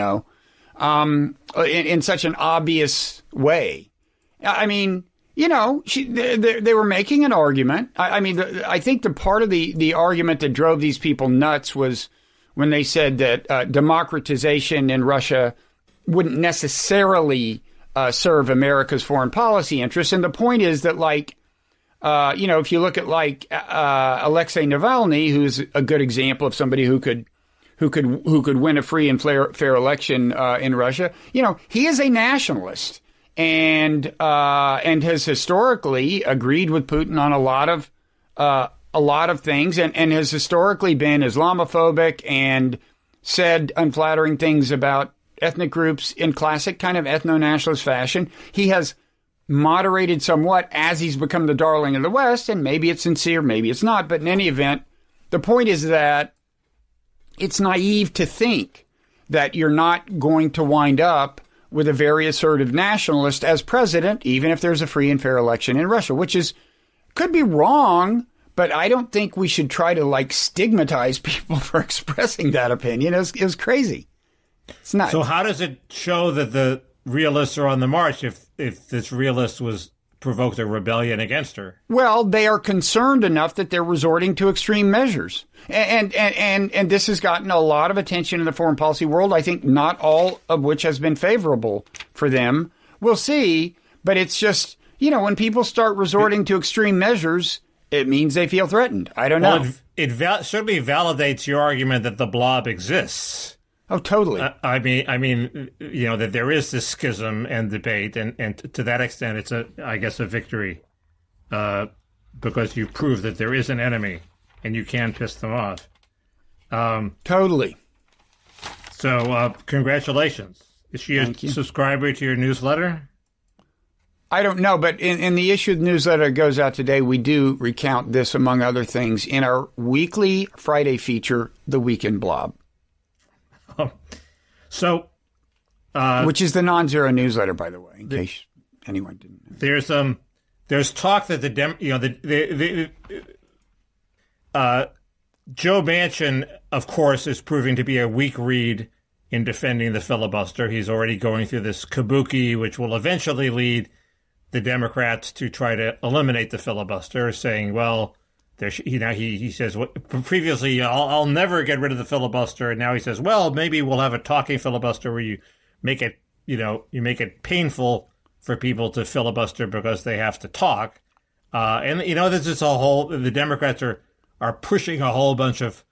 such an obvious way. I mean, they were making an argument. I think the part of the argument that drove these people nuts was when they said that democratization in Russia wouldn't necessarily serve America's foreign policy interests. And the point is that, if you look at Alexei Navalny, who's a good example of somebody who could win a free and fair election in Russia, he is a nationalist and has historically agreed with Putin on a lot of things, and has historically been Islamophobic and said unflattering things about ethnic groups in classic kind of ethno-nationalist fashion. He has moderated somewhat as he's become the darling of the West, and maybe it's sincere, maybe it's not. But in any event, the point is that it's naive to think that you're not going to wind up with a very assertive nationalist as president, even if there's a free and fair election in Russia, which could be wrong, but I don't think we should try to stigmatize people for expressing that opinion. It was crazy. It's not. So how does it show that the realists are on the march if this realist provoked a rebellion against her? Well, they are concerned enough that they're resorting to extreme measures. And this has gotten a lot of attention in the foreign policy world, I think not all of which has been favorable for them. We'll see. But it's just, when people start resorting to extreme measures, it means they feel threatened. I don't know. It certainly validates your argument that the blob exists. Oh, totally. I mean, that there is this schism and debate, and to that extent, it's I guess a victory, because you prove that there is an enemy, and you can piss them off. Totally. So, congratulations. Is she a subscriber to your newsletter? I don't know, but in the issue of the newsletter that goes out today, we do recount this, among other things, in our weekly Friday feature, The Week in Blob. So, which is the Nonzero newsletter, by the way, in case anyone didn't know. There's talk that Joe Manchin, of course, is proving to be a weak reed in defending the filibuster. He's already going through this kabuki, which will eventually lead the Democrats to try to eliminate the filibuster, saying, well, he says, previously, I'll never get rid of the filibuster. And now he says, well, maybe we'll have a talking filibuster where you make it, you make it painful for people to filibuster because they have to talk. This is the Democrats are pushing a whole bunch of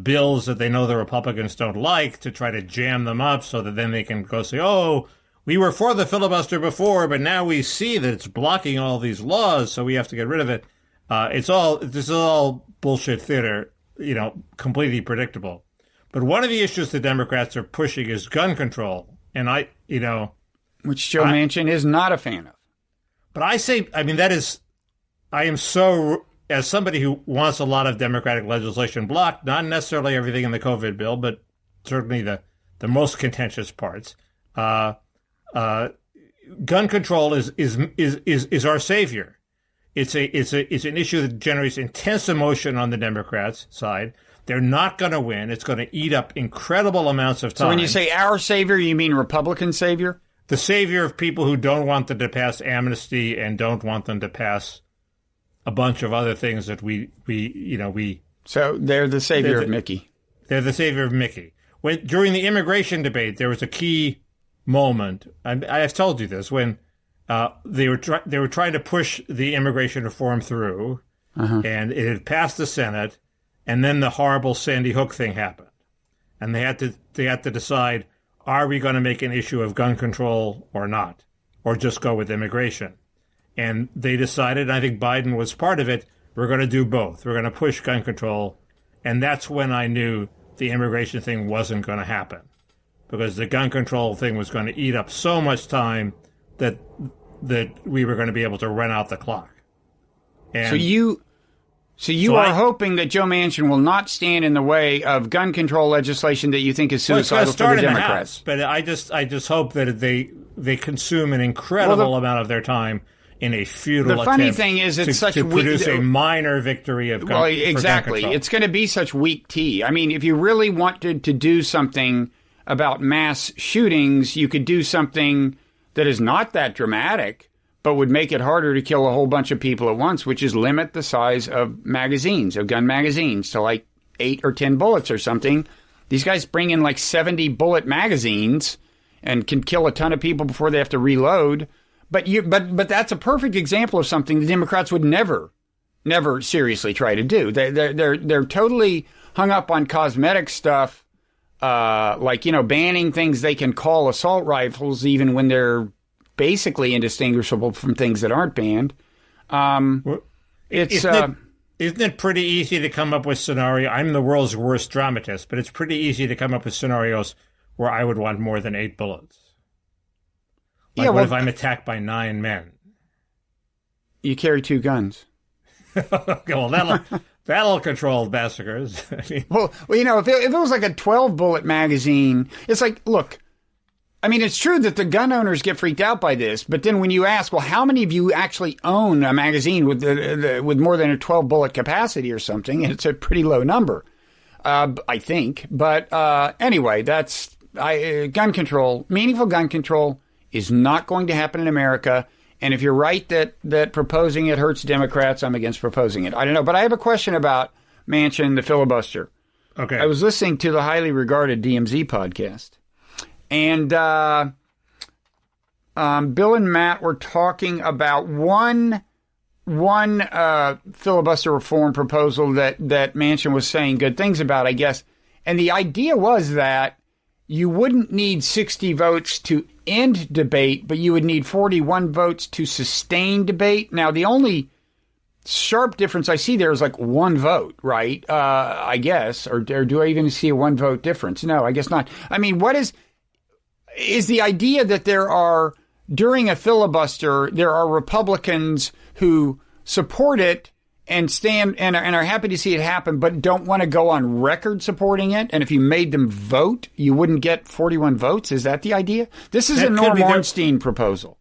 bills that they know the Republicans don't like to try to jam them up so that then they can go say, oh, we were for the filibuster before, but now we see that it's blocking all these laws, so we have to get rid of it. This is all bullshit theater, completely predictable. But one of the issues the Democrats are pushing is gun control. And which Joe Manchin is not a fan of. But I am so, as somebody who wants a lot of Democratic legislation blocked, not necessarily everything in the COVID bill, but certainly the most contentious parts. Gun control is our savior. It's an issue that generates intense emotion on the Democrats' side. They're not going to win. It's going to eat up incredible amounts of time. So when you say our savior, you mean Republican savior? The savior of people who don't want them to pass amnesty and don't want them to pass a bunch of other things that we. So they're the savior of Mickey. They're the savior of Mickey. During the immigration debate, there was a key moment. I have told you this when. They were trying to push the immigration reform through, and it had passed the Senate, and then the horrible Sandy Hook thing happened, and they had to decide: are we going to make an issue of gun control or not, or just go with immigration? And they decided, and I think Biden was part of it, we're going to do both. We're going to push gun control, and that's when I knew the immigration thing wasn't going to happen, because the gun control thing was going to eat up so much time that we were going to be able to run out the clock. And so you are hoping that Joe Manchin will not stand in the way of gun control legislation that you think is suicidal for the Democrats. But I just hope that they consume an incredible amount of their time in a futile attempt to produce a minor victory of gun control. Exactly. It's going to be such weak tea. I mean, if you really wanted to do something about mass shootings, you could do something that is not that dramatic, but would make it harder to kill a whole bunch of people at once, which is limit the size of magazines, of gun magazines, to like 8 or 10 bullets or something. These guys bring in like 70 bullet magazines and can kill a ton of people before they have to reload. But that's a perfect example of something the Democrats would never seriously try to do. They're totally hung up on cosmetic stuff, like, you know, banning things they can call assault rifles, even when they're basically indistinguishable from things that aren't banned. Isn't it pretty easy to come up with scenario? I'm the world's worst dramatist, but it's pretty easy to come up with scenarios where I would want more than 8 bullets. Like, yeah, what if I'm attacked by 9 men? You carry 2 guns. Well, that'll control massacres. I mean, well, you know, if it was like a 12-bullet magazine, it's like, look, I mean, it's true that the gun owners get freaked out by this, but then when you ask, well, how many of you actually own a magazine with more than a 12-bullet capacity or something, and it's a pretty low number, I think. But anyway, gun control, meaningful gun control is not going to happen in America. And if you're right that proposing it hurts Democrats, I'm against proposing it. I don't know. But I have a question about Manchin, the filibuster. Okay. I was listening to the highly regarded DMZ podcast. And Bill and Matt were talking about one filibuster reform proposal that Manchin was saying good things about, I guess. And the idea was that you wouldn't need 60 votes to end debate, but you would need 41 votes to sustain debate. Now, the only sharp difference I see there is like 1 vote, right? I guess. Or do I even see a 1 vote difference? No, I guess not. I mean, what is the idea that there are, during a filibuster, there are Republicans who support it and stand and are happy to see it happen, but don't want to go on record supporting it. And if you made them vote, you wouldn't get 41 votes. Is that the idea? This is a Norm Ornstein proposal.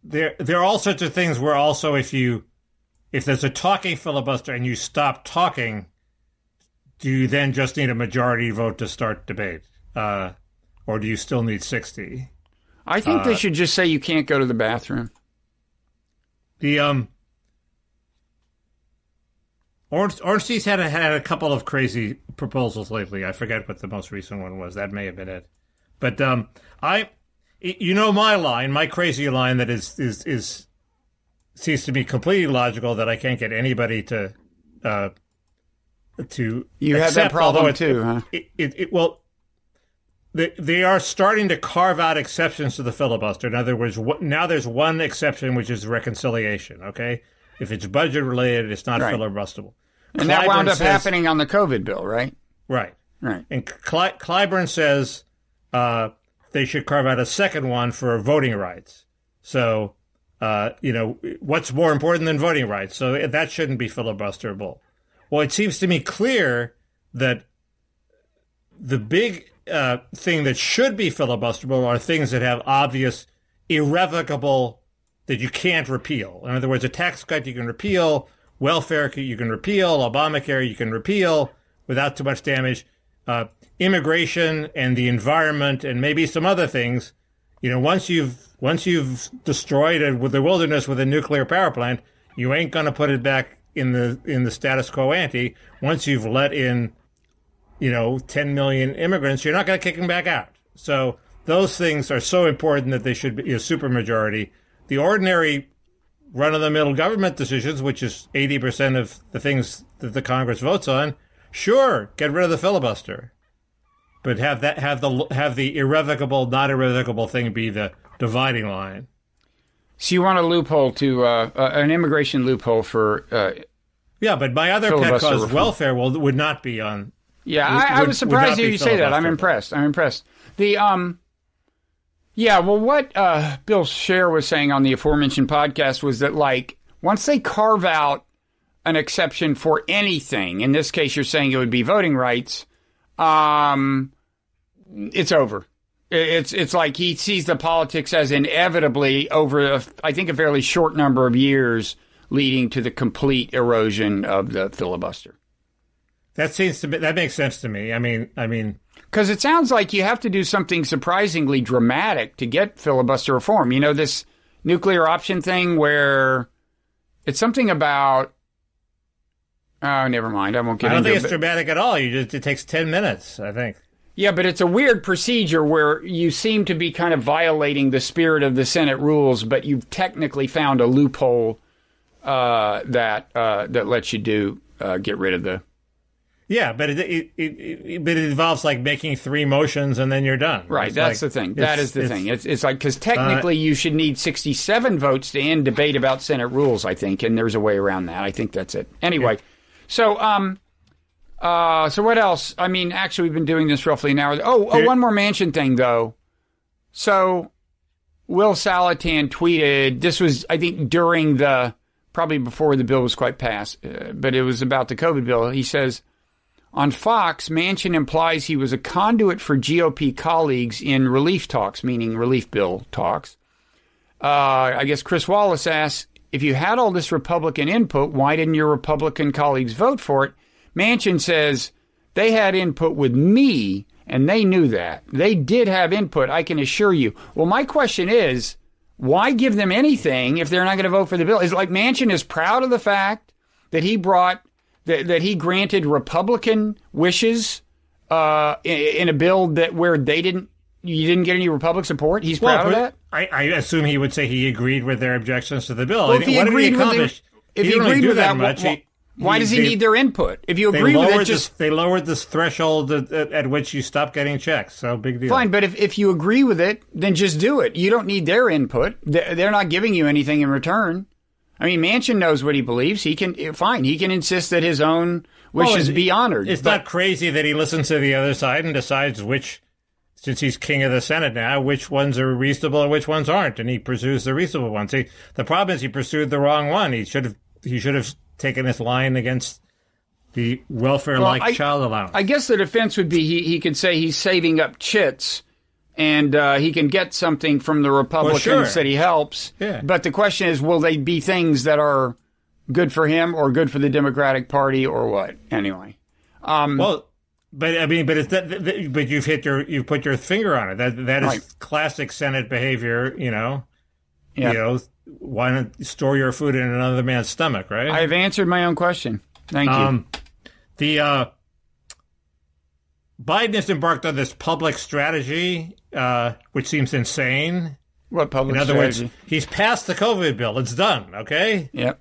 There are all sorts of things where also if there's a talking filibuster and you stop talking, do you then just need a majority vote to start debate? Or do you still need 60? I think they should just say you can't go to the bathroom. Ornstein's had a couple of crazy proposals lately. I forget what the most recent one was. That may have been it. But you know my line, my crazy line that is seems to be completely logical, that I can't get anybody to You have that problem too, huh? Well, they are starting to carve out exceptions to the filibuster. In other words, now there's one exception, which is reconciliation, okay? If it's budget-related, it's not filibusterable. And that wound up happening on the COVID bill, right? Right. Right. And Clyburn says they should carve out a second one for voting rights. So, what's more important than voting rights? So that shouldn't be filibusterable. Well, it seems to me clear that the big thing that should be filibusterable are things that have obvious, irrevocable, that you can't repeal. In other words, a tax cut you can repeal, welfare you can repeal, Obamacare you can repeal without too much damage. Immigration and the environment and maybe some other things, once you've destroyed it with the wilderness with a nuclear power plant, you ain't going to put it back in the status quo ante. Once you've let in 10 million immigrants, you're not going to kick them back out. So those things are so important that they should be a supermajority. The ordinary run-of-the-mill government decisions, which is 80% of the things that the Congress votes on, sure, get rid of the filibuster, but have the irrevocable, not irrevocable thing be the dividing line. So you want a loophole to an immigration loophole for yeah, but my other pet cause, welfare, would not be on. Yeah, I was surprised to hear you say that. I'm impressed. The yeah, well, what Bill Scher was saying on the aforementioned podcast was that, like, once they carve out an exception for anything, in this case you're saying it would be voting rights, it's over. It's like he sees the politics as inevitably over, I think, a fairly short number of years leading to the complete erosion of the filibuster. That makes sense to me. I mean, because it sounds like you have to do something surprisingly dramatic to get filibuster reform. This nuclear option thing where it's something about. Oh, never mind. I won't get into it. I don't think it's dramatic at all. It takes 10 minutes, I think. Yeah, but it's a weird procedure where you seem to be kind of violating the spirit of the Senate rules, but you've technically found a loophole that lets you get rid of the. Yeah, but it involves like making 3 motions and then you're done. Right, it's that's the thing. That is the thing. It's like, because technically you should need 67 votes to end debate about Senate rules, I think, and there's a way around that. I think that's it. Anyway, so what else? I mean, actually, we've been doing this roughly an hour. One more Manchin thing, though. So Will Salatan tweeted, this was, I think, probably before the bill was quite passed, but it was about the COVID bill. He says, on Fox, Manchin implies he was a conduit for GOP colleagues in relief talks, meaning relief bill talks. I guess Chris Wallace asks, if you had all this Republican input, why didn't your Republican colleagues vote for it? Manchin says, they had input with me, and they knew that. They did have input, I can assure you. Well, my question is, why give them anything if they're not going to vote for the bill? It's like Manchin is proud of the fact that he granted Republican wishes in a bill where you didn't get any Republican support. He's proud of that. I assume he would say he agreed with their objections to the bill. Well, if he agreed with that, why does he need their input? If you agree with it, they lowered this threshold at which you stop getting checks. So big deal. Fine, but if you agree with it, then just do it. You don't need their input. They're not giving you anything in return. I mean, Manchin knows what he believes. He can insist that his own wishes be honored. It's not crazy that he listens to the other side and decides since he's king of the Senate now, which ones are reasonable and which ones aren't, and he pursues the reasonable ones. See, the problem is he pursued the wrong one. He should have taken his line against the welfare-like child allowance. I guess the defense would be he could say he's saving up chits, and he can get something from the Republicans that he helps. Yeah. But the question is, will they be things that are good for him or good for the Democratic Party or what? Anyway. But you've put your finger on it. That is right. Classic Senate behavior, Yep. You know, why not store your food in another man's stomach, right? I've answered my own question. Thank you. Biden has embarked on this public strategy, which seems insane. What public strategy? In other words, he's passed the COVID bill. It's done, okay? Yep.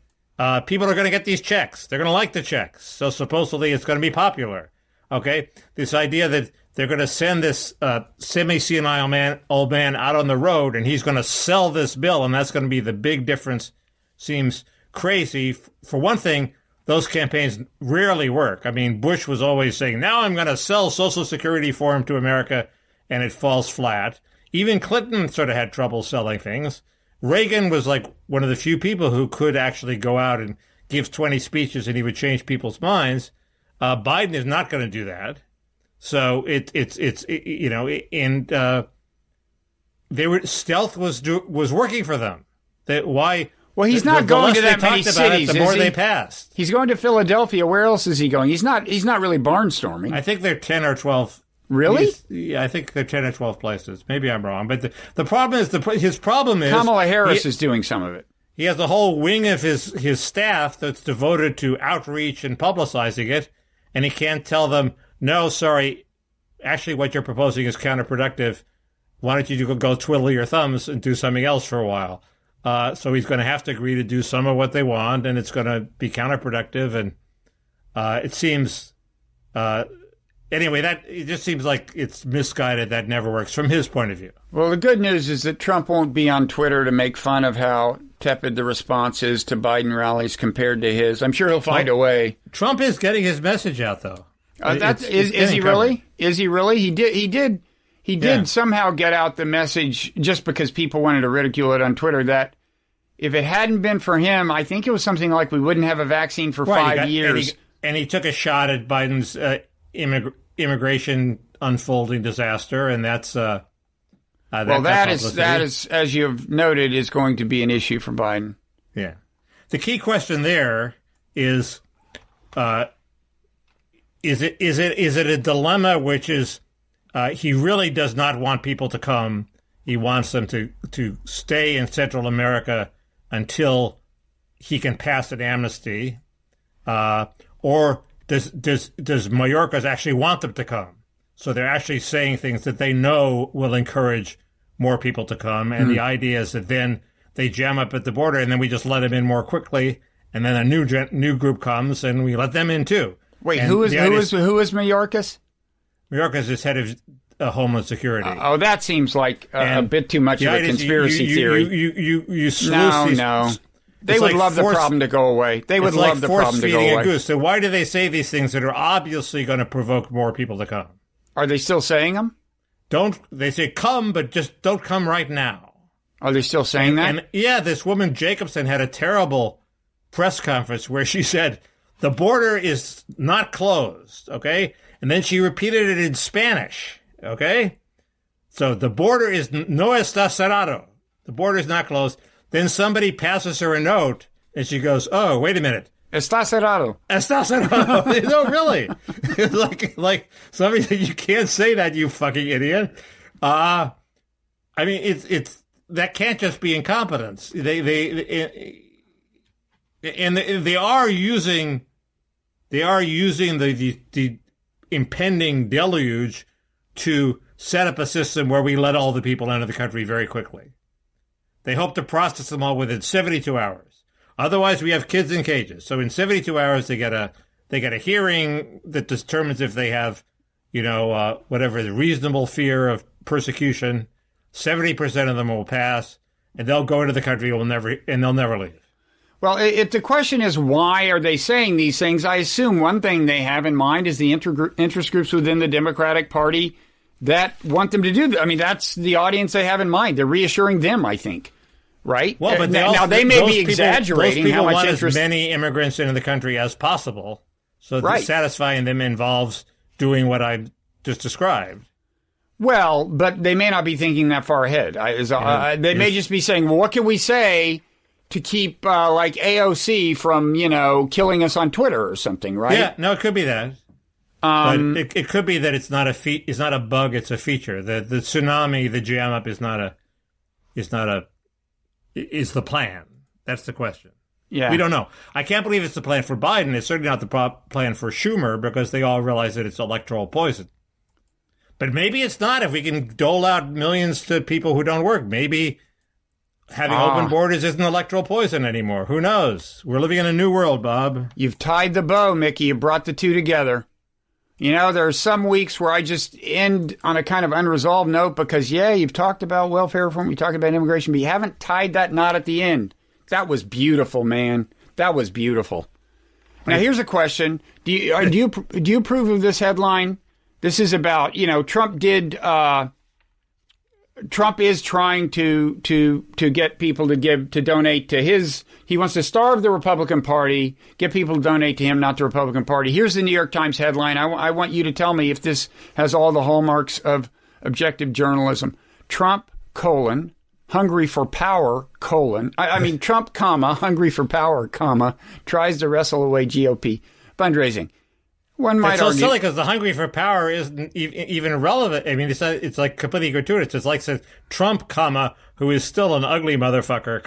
People are going to get these checks. They're going to like the checks. So supposedly it's going to be popular, okay? This idea that they're going to send this semi-senile old man out on the road, and he's going to sell this bill, and that's going to be the big difference, seems crazy. For one thing, those campaigns rarely work. I mean, Bush was always saying, now I'm going to sell Social Security for him to America, and it falls flat. Even Clinton sort of had trouble selling things. Reagan was like one of the few people who could actually go out and give 20 speeches, and he would change people's minds. Biden is not going to do that. So stealth was working for them. Why? Well, he's not going to that many cities. The more they passed. He's going to Philadelphia. Where else is he going? He's not really barnstorming. I think they're 10 or 12. Really? Yeah, I think they're 10 or 12 places. Maybe I'm wrong, but the problem is his problem is Kamala Harris is doing some of it. He has a whole wing of his staff that's devoted to outreach and publicizing it, and he can't tell them, no, sorry, actually what you're proposing is counterproductive. Why don't you go twiddle your thumbs and do something else for a while? So he's going to have to agree to do some of what they want, and it's going to be counterproductive. And it seems, anyway, it just seems like it's misguided. That never works from his point of view. Well, the good news is that Trump won't be on Twitter to make fun of how tepid the response is to Biden rallies compared to his. I'm sure he'll find a way. Trump is getting his message out, though. Is he really? Is he really? He did somehow get out the message just because people wanted to ridicule it on Twitter that if it hadn't been for him, I think it was something like we wouldn't have a vaccine for 5 years. And he took a shot at Biden's immigration unfolding disaster, and that's that is, as you've noted, is going to be an issue for Biden. Yeah, the key question there is it a dilemma, which is he really does not want people to come he wants them to stay in Central America until he can pass an amnesty, or does Mayorkas actually want them to come? So they're actually saying things that they know will encourage more people to come, and the idea is that then they jam up at the border, and then we just let them in more quickly, and then a new group comes, and we let them in too. Wait, who is Mayorkas? Mayorkas is head of Homeland Security. That seems like a bit too much of a conspiracy theory. No. They would love the problem to go away. They would love the problem to go away. A goose. So why do they say these things that are obviously going to provoke more people to come? Are they still saying them? They say come, but just don't come right now. Are they still saying that? And yeah, this woman Jacobson had a terrible press conference where she said the border is not closed, okay? And then she repeated it in Spanish, okay? So the border is no está cerrado. The border is not closed. Then somebody passes her a note, and she goes, "Oh, wait a minute, está cerrado." Está cerrado. No, really. like somebody said, you can't say that, you fucking idiot. I mean, it's that can't just be incompetence. They are using the impending deluge to set up a system where we let all the people into the country very quickly. They hope to process them all within 72 hours. Otherwise, we have kids in cages. So in 72 hours, they get a hearing that determines if they have, whatever the reasonable fear of persecution. 70% of them will pass, and they'll go into the country and they'll never leave. Well, the question is, why are they saying these things? I assume one thing they have in mind is the interest groups within the Democratic Party that want them to do that. I mean, that's the audience they have in mind. They're reassuring them, I think, right? Well, but they may be exaggerating how much interest. As many immigrants into the country as possible. So satisfying them involves doing what I just described. Well, but they may not be thinking that far ahead. They may just be saying, well, what can we say to keep like AOC from, killing us on Twitter or something, right? Yeah, no, it could be that. But it could be that it's not a bug, it's a feature. The tsunami, the jam up is the plan. That's the question. Yeah. We don't know. I can't believe it's the plan for Biden. It's certainly not the plan for Schumer because they all realize that it's electoral poison. But maybe it's not if we can dole out millions to people who don't work. Maybe having open borders isn't electoral poison anymore. Who knows? We're living in a new world, Bob. You've tied the bow, Mickey. You brought the two together. There are some weeks where I just end on a kind of unresolved note because, you've talked about welfare reform, you talked about immigration, but you haven't tied that knot at the end. That was beautiful, man. That was beautiful. Now, here's a question. Do you approve of this headline? This is about, Trump is trying to get people to donate to his. He wants to starve the Republican Party, get people to donate to him, not the Republican Party. Here's the New York Times headline. I want you to tell me if this has all the hallmarks of objective journalism. Trump, hungry for power, Trump, hungry for power, tries to wrestle away GOP fundraising. One might argue. It's so silly because the hungry for power isn't even relevant. I mean, it's like completely gratuitous. It's like says Trump, who is still an ugly motherfucker,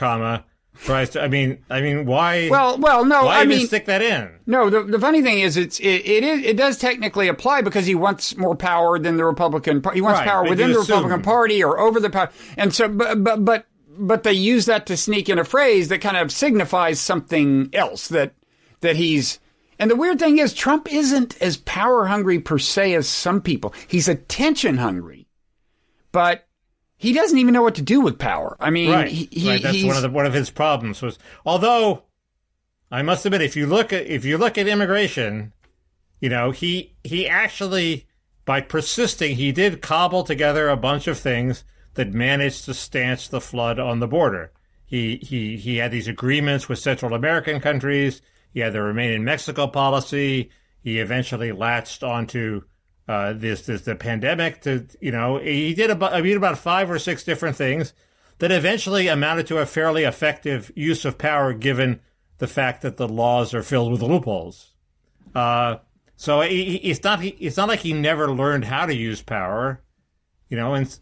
tries to. I mean, why? Well, no. Why even stick that in? No, the funny thing is, it does technically apply because he wants more power than the Republican Party. He wants power within the Republican Party or over the power, and so, but they use that to sneak in a phrase that kind of signifies something else that he's. And the weird thing is, Trump isn't as power hungry per se as some people. He's attention hungry, but he doesn't even know what to do with power. I mean, that's one of his problems. Although I must admit, if you look at immigration, he actually, by persisting, he did cobble together a bunch of things that managed to stanch the flood on the border. He had these agreements with Central American countries. He had the Remain in Mexico policy. He eventually latched onto the pandemic. He did about 5 or 6 different things that eventually amounted to a fairly effective use of power, given the fact that the laws are filled with loopholes. So it's not like he never learned how to use power. And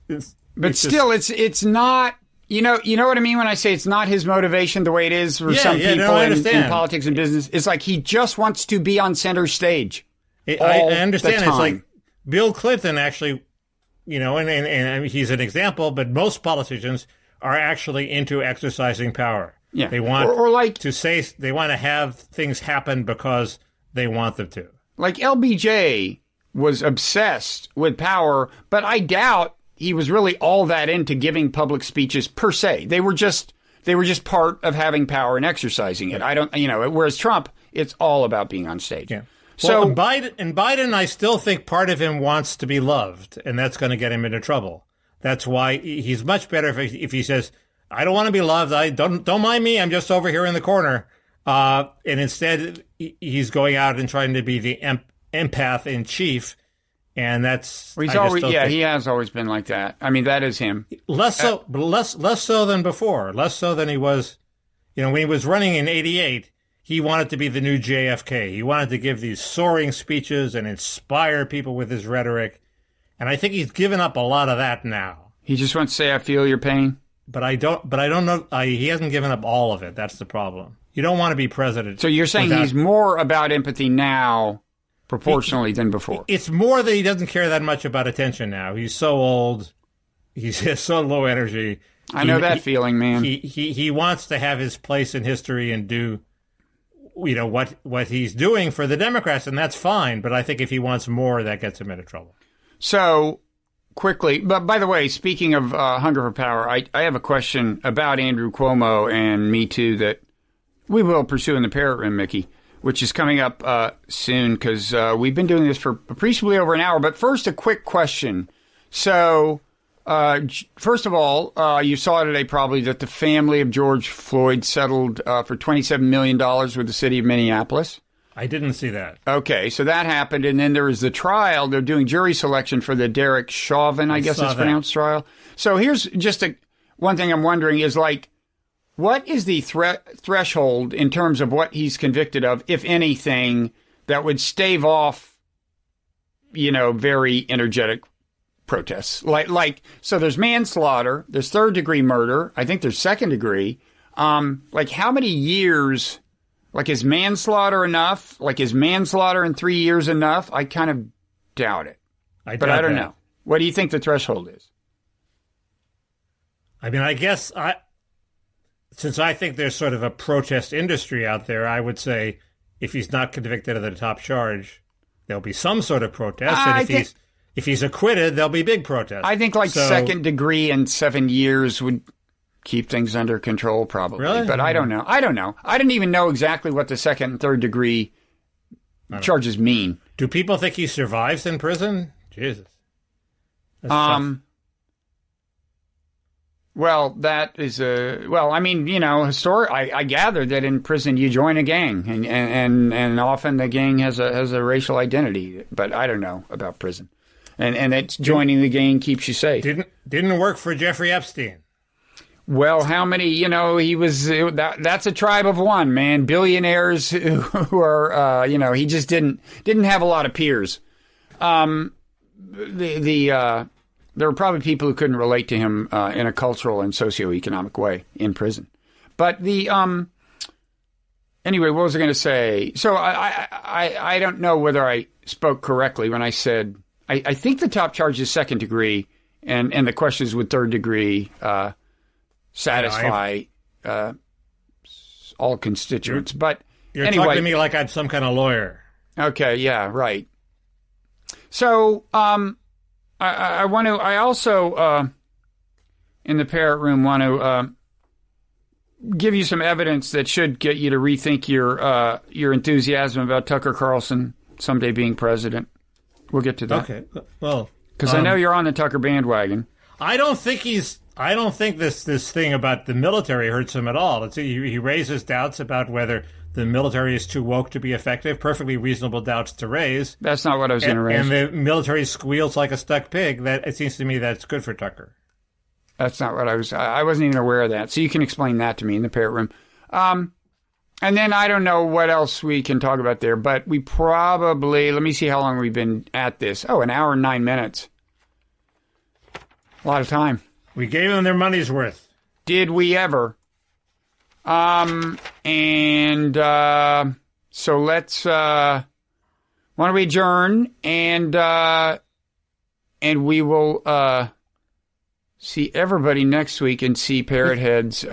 But still, it's not. You know what I mean when I say it's not his motivation the way it is for some people in politics and business. It's like he just wants to be on center stage. I understand. It's like Bill Clinton actually, and he's an example, but most politicians are actually into exercising power. Yeah. They want they want to have things happen because they want them to. Like LBJ was obsessed with power, but I doubt he was really all that into giving public speeches per se. They were just part of having power and exercising it. Whereas Trump, it's all about being on stage. Yeah. So Biden, I still think part of him wants to be loved, and that's going to get him into trouble. That's why he's much better if he says, "I don't want to be loved. I don't mind me. I'm just over here in the corner." And instead, he's going out and trying to be the empath in chief. And that's he has always been like that. I mean, that is him. Less so than before. Less so than he was, when he was running in '88. He wanted to be the new JFK. He wanted to give these soaring speeches and inspire people with his rhetoric. And I think he's given up a lot of that now. He just wants to say, "I feel your pain." But I don't know. He hasn't given up all of it. That's the problem. You don't want to be president. So you're saying he's more about empathy now proportionally than before. It's more that he doesn't care that much about attention now. He's so old. He's so low energy. I know that feeling, man. He wants to have his place in history and do what he's doing for the Democrats, and that's fine. But I think if he wants more, that gets him into trouble. So quickly, but by the way, speaking of hunger for power, I have a question about Andrew Cuomo and MeToo that we will pursue in the Parrot Room, Mickey, which is coming up soon because we've been doing this for appreciably over an hour. But first, a quick question. So, first of all, you saw today probably that the family of George Floyd settled for $27 million with the city of Minneapolis. I didn't see that. Okay, so that happened, and then there was the trial. They're doing jury selection for the Derek Chauvin, I guess it's pronounced, trial. So here's just one thing I'm wondering is, like, what is the threshold in terms of what he's convicted of, if anything, that would stave off, very energetic protests? So there's manslaughter, there's third-degree murder, I think there's second-degree. How many years... is manslaughter enough? Is manslaughter in 3 years enough? I kind of doubt it. I don't know. What do you think the threshold is? I mean, I guess since I think there's sort of a protest industry out there, I would say if he's not convicted of the top charge, there'll be some sort of protest. And if he's acquitted, there'll be big protests. I think second degree and 7 years would keep things under control, probably. Really? But I don't know. I didn't even know exactly what the second and third degree charges mean. Do people think he survives in prison? Jesus. Well, that is I gather that in prison you join a gang, and often the gang has a racial identity, but I don't know about prison. And it's joining the gang keeps you safe. Didn't work for Jeffrey Epstein. Well, how many, he was, that's a tribe of one, man. Billionaires who are, he just didn't have a lot of peers. There were probably people who couldn't relate to him in a cultural and socioeconomic way in prison. But anyway, what was I going to say? So I don't know whether I spoke correctly when I said, I think the top charge is second degree, and the question is would third degree, satisfy all constituents. But you're anyway, talking to me like I'm some kind of lawyer. Okay, yeah, right. So I want to. I also in the Parrot Room want to give you some evidence that should get you to rethink your enthusiasm about Tucker Carlson someday being president. We'll get to that. Okay, well, because I know you're on the Tucker bandwagon. I don't think this thing about the military hurts him at all. He raises doubts about whether the military is too woke to be effective. Perfectly reasonable doubts to raise. That's not what I was going to raise. And the military squeals like a stuck pig. That it seems to me that's good for Tucker. That's not what I was. I wasn't even aware of that. So you can explain that to me in the Parrot Room. And then I don't know what else we can talk about there, but we probably, let me see how long we've been at this. Oh, an hour and 9 minutes. A lot of time. We gave them their money's worth. Did we ever? So let's, why don't we adjourn and we will, see everybody next week and see Parrot Heads,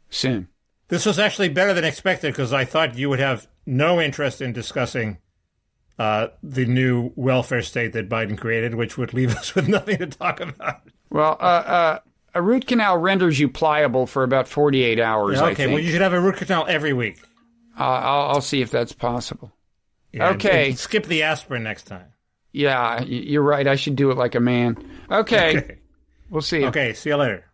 soon. This was actually better than expected because I thought you would have no interest in discussing the new welfare state that Biden created, which would leave us with nothing to talk about. Well, a root canal renders you pliable for about 48 hours, yeah, okay, I think. well, you should have a root canal every week. I'll see if that's possible. Yeah, okay. And skip the aspirin next time. Yeah, you're right. I should do it like a man. Okay. We'll see you. Okay, see you later.